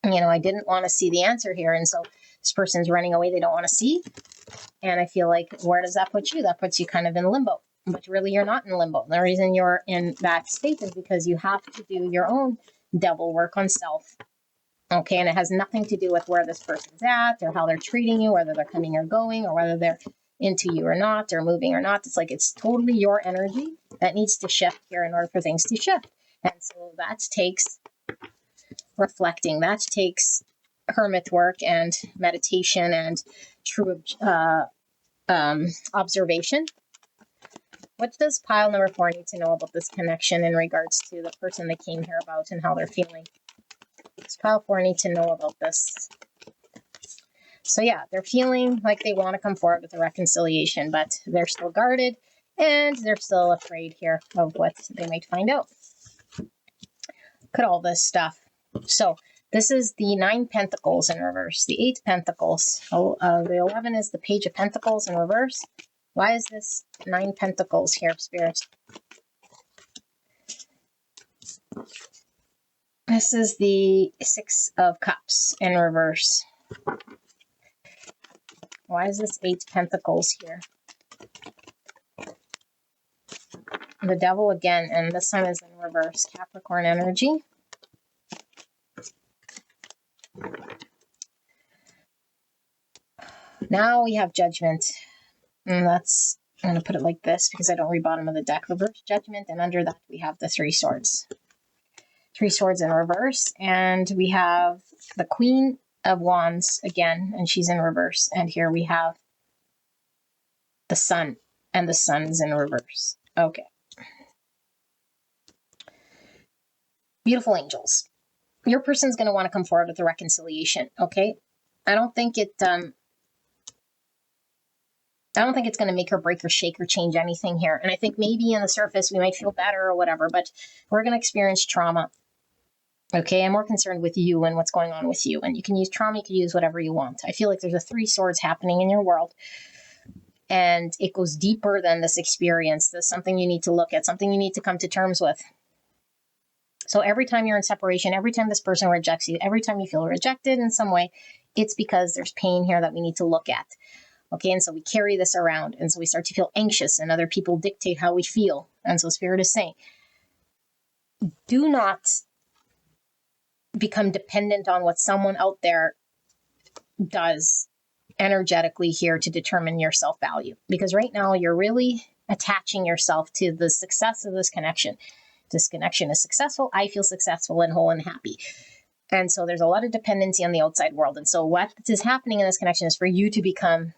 You know, I didn't want to see the answer here. And so this person's running away. They don't want to see. And I feel like, where does that put you? That puts you kind of in limbo. But really, you're not in limbo. The reason you're in that state is because you have to do your own devil work on self. Okay, and it has nothing to do with where this person's at or how they're treating you, whether they're coming or going, or whether they're into you or not, or moving or not. It's like, it's totally your energy that needs to shift here in order for things to shift. And so that takes reflecting. That takes hermit work and meditation and true observation. What does pile number 4 need to know about this connection in regards to the person they came here about and how they're feeling? Does pile 4 need to know about this? So yeah, they're feeling like they want to come forward with a reconciliation, but they're still guarded and they're still afraid here of what they might find out. Look at all this stuff. So this is the 9 Pentacles in reverse, the 8 Pentacles. The 11 is the Page of Pentacles in reverse. Why is this 9 Pentacles here, Spirit? This is the 6 of Cups in reverse. Why is this 8 Pentacles here? The Devil again, and this time is in reverse. Capricorn energy. Now we have Judgment. And I'm going to put it like this because I don't read bottom of the deck. Reverse Judgment, and under that we have the 3 Swords. 3 Swords in reverse, and we have the Queen of Wands again, and she's in reverse. And here we have the Sun, and the Sun's in reverse. Okay. Beautiful angels. Your person's going to want to come forward with a reconciliation, okay? I don't think it's going to make or break or shake or change anything here. And I think maybe on the surface we might feel better or whatever, but we're going to experience trauma. Okay, I'm more concerned with you and what's going on with you. And you can use trauma, you can use whatever you want. I feel like there's a 3 Swords happening in your world. And it goes deeper than this experience. There's something you need to look at, something you need to come to terms with. So every time you're in separation, every time this person rejects you, every time you feel rejected in some way, it's because there's pain here that we need to look at. Okay, and so we carry this around. And so we start to feel anxious, and other people dictate how we feel. And so Spirit is saying, do not become dependent on what someone out there does energetically here to determine your self-value. Because right now you're really attaching yourself to the success of this connection. This connection is successful. I feel successful and whole and happy. And so there's a lot of dependency on the outside world. And so what is happening in this connection is for you to become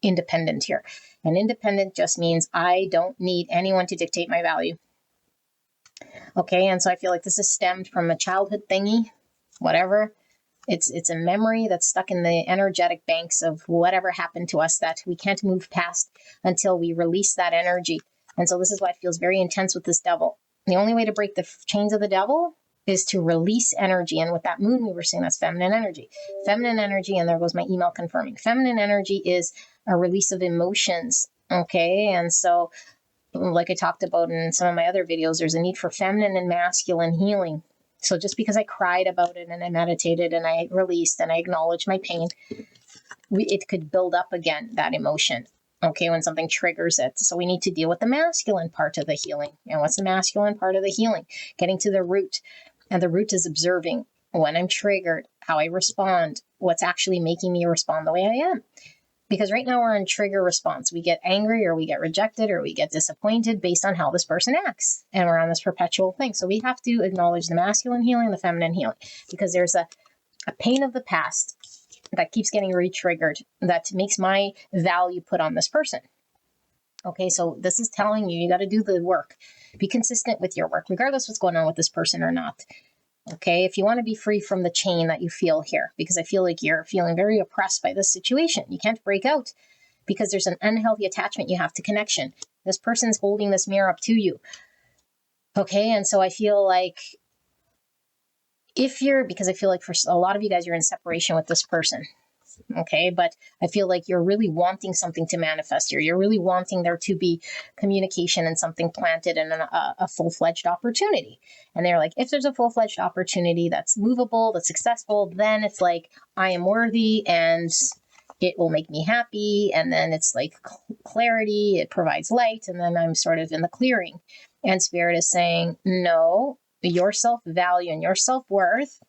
independent here. And independent just means I don't need anyone to dictate my value. Okay, and so I feel like this is stemmed from a childhood thingy, whatever. It's a memory that's stuck in the energetic banks of whatever happened to us that we can't move past until we release that energy. And so this is why it feels very intense with this Devil. The only way to break the chains of the Devil is to release energy. And with that moon, we were saying that's feminine energy. Feminine energy, and there goes my email confirming. Feminine energy is a release of emotions, okay? And so, like I talked about in some of my other videos, there's a need for feminine and masculine healing. So just because I cried about it and I meditated and I released and I acknowledged my pain, it could build up again, that emotion. Okay, when something triggers it. So we need to deal with the masculine part of the healing. And what's the masculine part of the healing? Getting to the root. And the root is observing when I'm triggered, how I respond, what's actually making me respond the way I am. Because right now we're in trigger response. We get angry or we get rejected or we get disappointed based on how this person acts. And we're on this perpetual thing. So we have to acknowledge the masculine healing and the feminine healing. Because there's a pain of the past that keeps getting re-triggered that makes my value put on this person. Okay, so this is telling you got to do the work. Be consistent with your work, regardless what's going on with this person or not. Okay, if you want to be free from the chain that you feel here, because I feel like you're feeling very oppressed by this situation. You can't break out because there's an unhealthy attachment you have to connection. This person's holding this mirror up to you. Okay, and so I feel like because I feel like for a lot of you guys, you're in separation with this person. Okay, but I feel like you're really wanting something to manifest here. You're really wanting there to be communication and something planted and a full-fledged opportunity. And they're like, if there's a full-fledged opportunity that's movable, that's successful, then it's like, I am worthy and it will make me happy. And then it's like clarity, it provides light. And then I'm sort of in the clearing. And Spirit is saying, no, your self-value and your self-worth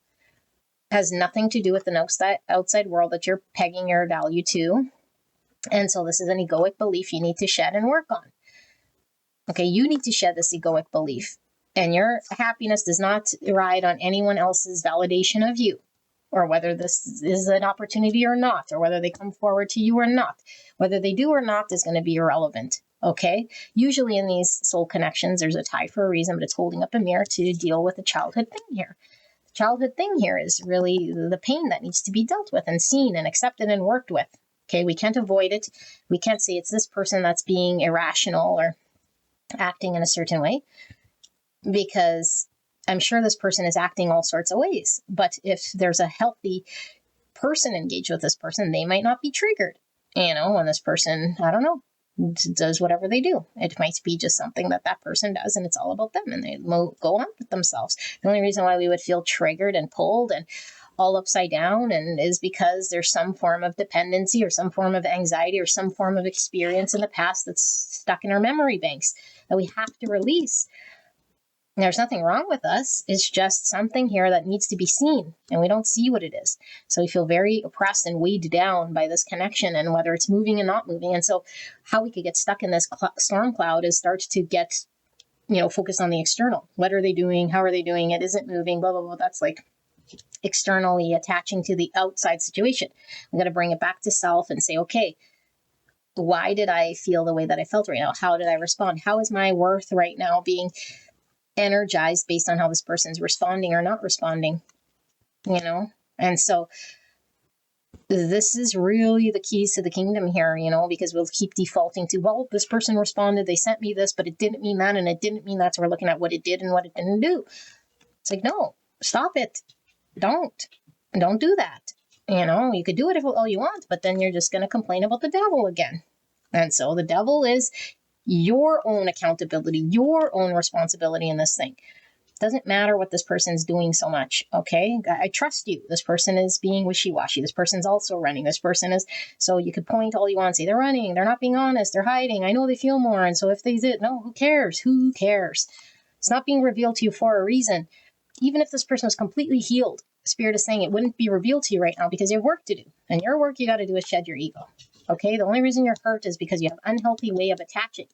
has nothing to do with the outside world that you're pegging your value to. And so this is an egoic belief you need to shed and work on. Okay, you need to shed this egoic belief. And your happiness does not ride on anyone else's validation of you, or whether this is an opportunity or not, or whether they come forward to you or not. Whether they do or not is going to be irrelevant. Okay, usually in these soul connections, there's a tie for a reason, but it's holding up a mirror to deal with a childhood thing here. Childhood thing here is really the pain that needs to be dealt with and seen and accepted and worked with. Okay, we can't avoid it. We can't say it's this person that's being irrational or acting in a certain way, because I'm sure this person is acting all sorts of ways. But if there's a healthy person engaged with this person, they might not be triggered. When this person, I don't know, does whatever they do. It might be just something that person does, and it's all about them, and they go on with themselves. The only reason why we would feel triggered and pulled and all upside down and is because there's some form of dependency or some form of anxiety or some form of experience in the past that's stuck in our memory banks that we have to release. There's nothing wrong with us. It's just something here that needs to be seen, and we don't see what it is. So we feel very oppressed and weighed down by this connection, and whether it's moving and not moving. And so how we could get stuck in this storm cloud is start to get, focused on the external. What are they doing? How are they doing? It isn't moving, blah, blah, blah. That's like externally attaching to the outside situation. I'm going to bring it back to self and say, okay, why did I feel the way that I felt right now? How did I respond? How is my worth right now being energized based on how this person's responding or not responding, And so this is really the keys to the kingdom here, because we'll keep defaulting to, well, this person responded, they sent me this, but it didn't mean that, and it didn't mean that. So we're looking at what it did and what it didn't do. It's like, no, stop it. Don't do that. You could do it all you want, but then you're just going to complain about the devil again. And so the devil is your own accountability, your own responsibility in this thing. Doesn't matter what this person's doing so much, okay? I trust you. This person is being wishy-washy. This person's also running. This person is, so you could point all you want, say they're running, they're not being honest, they're hiding. I know they feel more, and so if they did, no, who cares? Who cares? It's not being revealed to you for a reason. Even if this person was completely healed, Spirit is saying it wouldn't be revealed to you right now because you have work to do. And your work you got to do is shed your ego. Okay, the only reason you're hurt is because you have an unhealthy way of attaching.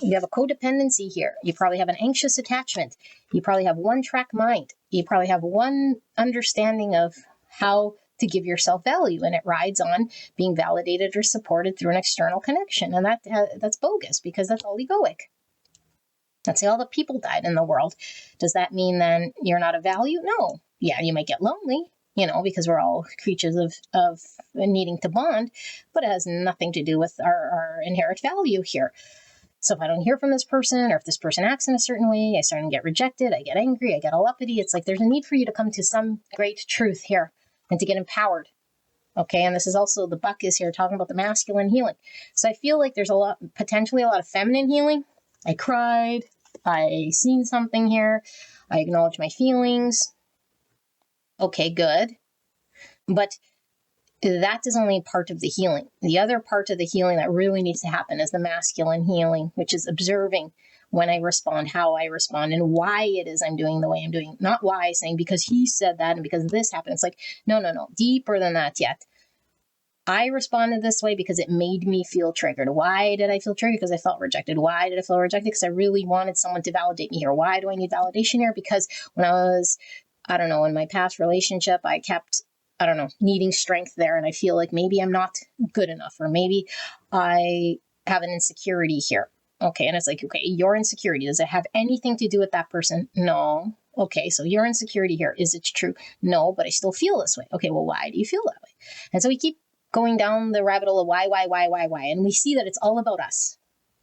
You have a codependency here. You probably have an anxious attachment. You probably have one-track mind. You probably have one understanding of how to give yourself value, and it rides on being validated or supported through an external connection. And that's bogus because that's all egoic. Let's say all the people died in the world. Does that mean then you're not of value? No. Yeah, you might get lonely, because we're all creatures of needing to bond, but it has nothing to do with our inherent value here. So if I don't hear from this person, or if this person acts in a certain way, I start to get rejected, I get angry, I get all uppity. It's like there's a need for you to come to some great truth here and to get empowered. Okay, and this is also, the buck is here talking about the masculine healing. So I feel like there's potentially a lot of feminine healing. I cried, I seen something here, I acknowledge my feelings. Okay, good. But that is only part of the healing. The other part of the healing that really needs to happen is the masculine healing, which is observing when I respond, how I respond, and why it is I'm doing the way I'm doing. Not why, saying because he said that and because this happened. It's like, no, deeper than that yet. I responded this way because it made me feel triggered. Why did I feel triggered? Because I felt rejected. Why did I feel rejected? Because I really wanted someone to validate me here. Why do I need validation here? Because when I was, in my past relationship, I kept, needing strength there. And I feel like maybe I'm not good enough, or maybe I have an insecurity here. Okay. And it's like, okay, your insecurity, does it have anything to do with that person? No. Okay. So your insecurity here, is it true? No, but I still feel this way. Okay. Well, why do you feel that way? And so we keep going down the rabbit hole of why. And we see that it's all about us.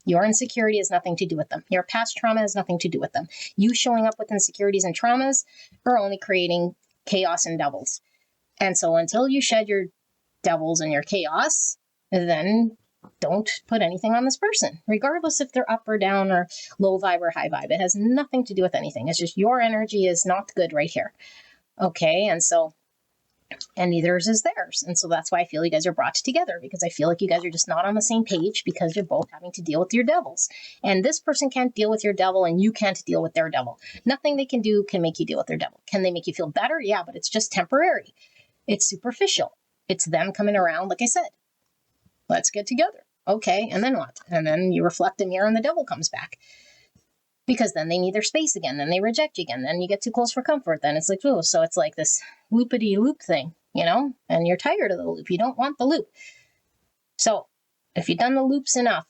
Your insecurity has nothing to do with them. Your past trauma has nothing to do with them. You showing up with insecurities and traumas are only creating chaos and devils. And so until you shed your devils and your chaos, then don't put anything on this person, regardless if they're up or down or low vibe or high vibe. It has nothing to do with anything. It's just your energy is not good right here. Okay. And neither is theirs. And so that's why I feel you guys are brought together, because I feel like you guys are just not on the same page because you're both having to deal with your devils. And this person can't deal with your devil and you can't deal with their devil. Nothing they can do can make you deal with their devil. Can they make you feel better? Yeah, but it's just temporary. It's superficial. It's them coming around, like I said. Let's get together. Okay, and then what? And then you reflect in the mirror and the devil comes back. Because then they need their space again. Then they reject you again. Then you get too close for comfort. Then it's like, oh, so it's like this loopity-loop thing, and you're tired of the loop. You don't want the loop. So if you've done the loops enough,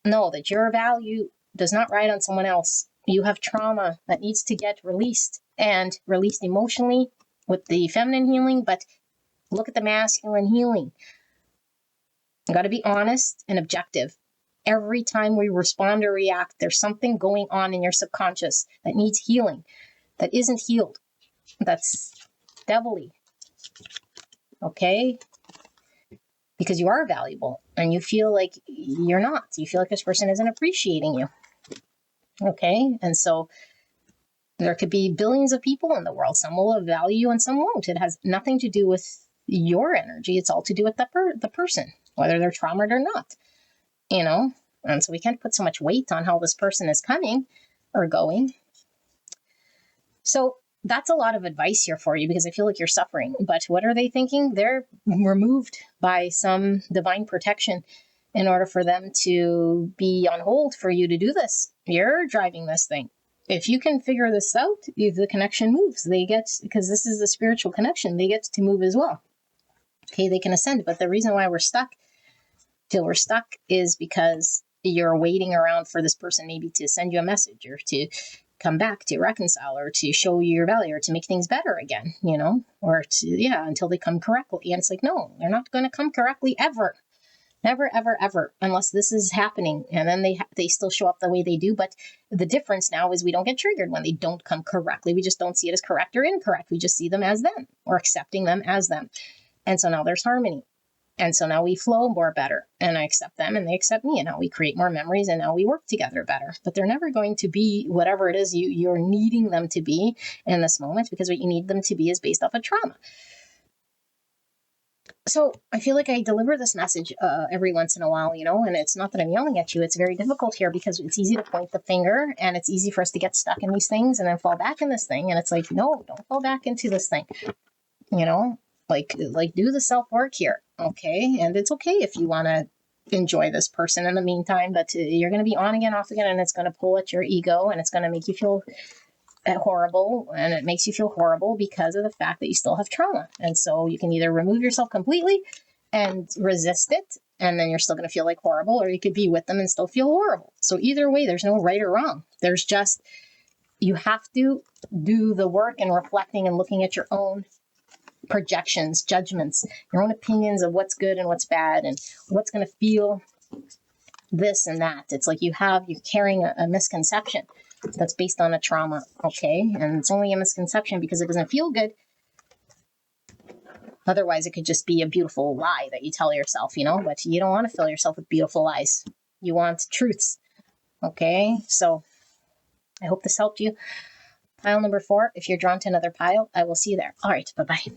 know that your value does not ride on someone else. You have trauma that needs to get released, and released emotionally with the feminine healing, but look at the masculine healing. You got to be honest and objective. every time we respond or react, there's something going on in your subconscious that needs healing, that isn't healed, that's devilly. Okay? Because you are valuable and you feel like you're not. You feel like this person isn't appreciating you. Okay? And so there could be billions of people in the world. Some will value you and some won't. It has nothing to do with your energy. It's all to do with the person, whether they're traumatized or not. You know? And so we can't put so much weight on how this person is coming or going. So that's a lot of advice here for you because I feel like you're suffering. But what are they thinking? They're removed by some divine protection in order for them to be on hold for you to do this. You're driving this thing. If you can figure this out, the connection moves. Because this is the spiritual connection, they get to move as well. Okay, they can ascend. But the reason why we're stuck is because you're waiting around for this person maybe to send you a message or to come back, to reconcile, or to show you your value, or to make things better again, or until they come correctly. And it's like, no, they're not going to come correctly ever. Never, ever, ever, unless this is happening. And then they still show up the way they do. But the difference now is we don't get triggered when they don't come correctly. We just don't see it as correct or incorrect. We just see them as them, or accepting them as them. And so now there's harmony. And so now we flow more better, and I accept them and they accept me, and now we create more memories, and now we work together better. But they're never going to be whatever it is you're needing them to be in this moment, because what you need them to be is based off of trauma. So I feel like I deliver this message every once in a while, and it's not that I'm yelling at you. It's very difficult here because it's easy to point the finger, and it's easy for us to get stuck in these things and then fall back in this thing. And it's like, no, don't fall back into this thing, like do the self-work here. Okay. And it's okay if you want to enjoy this person in the meantime, but you're going to be on again, off again, and it's going to pull at your ego, and it's going to make you feel horrible. And it makes you feel horrible because of the fact that you still have trauma. And so you can either remove yourself completely and resist it, and then you're still going to feel like horrible, or you could be with them and still feel horrible. So either way, there's no right or wrong. There's just, you have to do the work and reflecting and looking at your own projections, judgments, your own opinions of what's good and what's bad and what's going to feel this and that. It's like you're carrying a misconception that's based on a trauma. Okay. And it's only a misconception because it doesn't feel good. Otherwise it could just be a beautiful lie that you tell yourself, but you don't want to fill yourself with beautiful lies. You want truths. Okay. So I hope this helped you. Pile number 4. If you're drawn to another pile, I will see you there. All right. Bye-bye.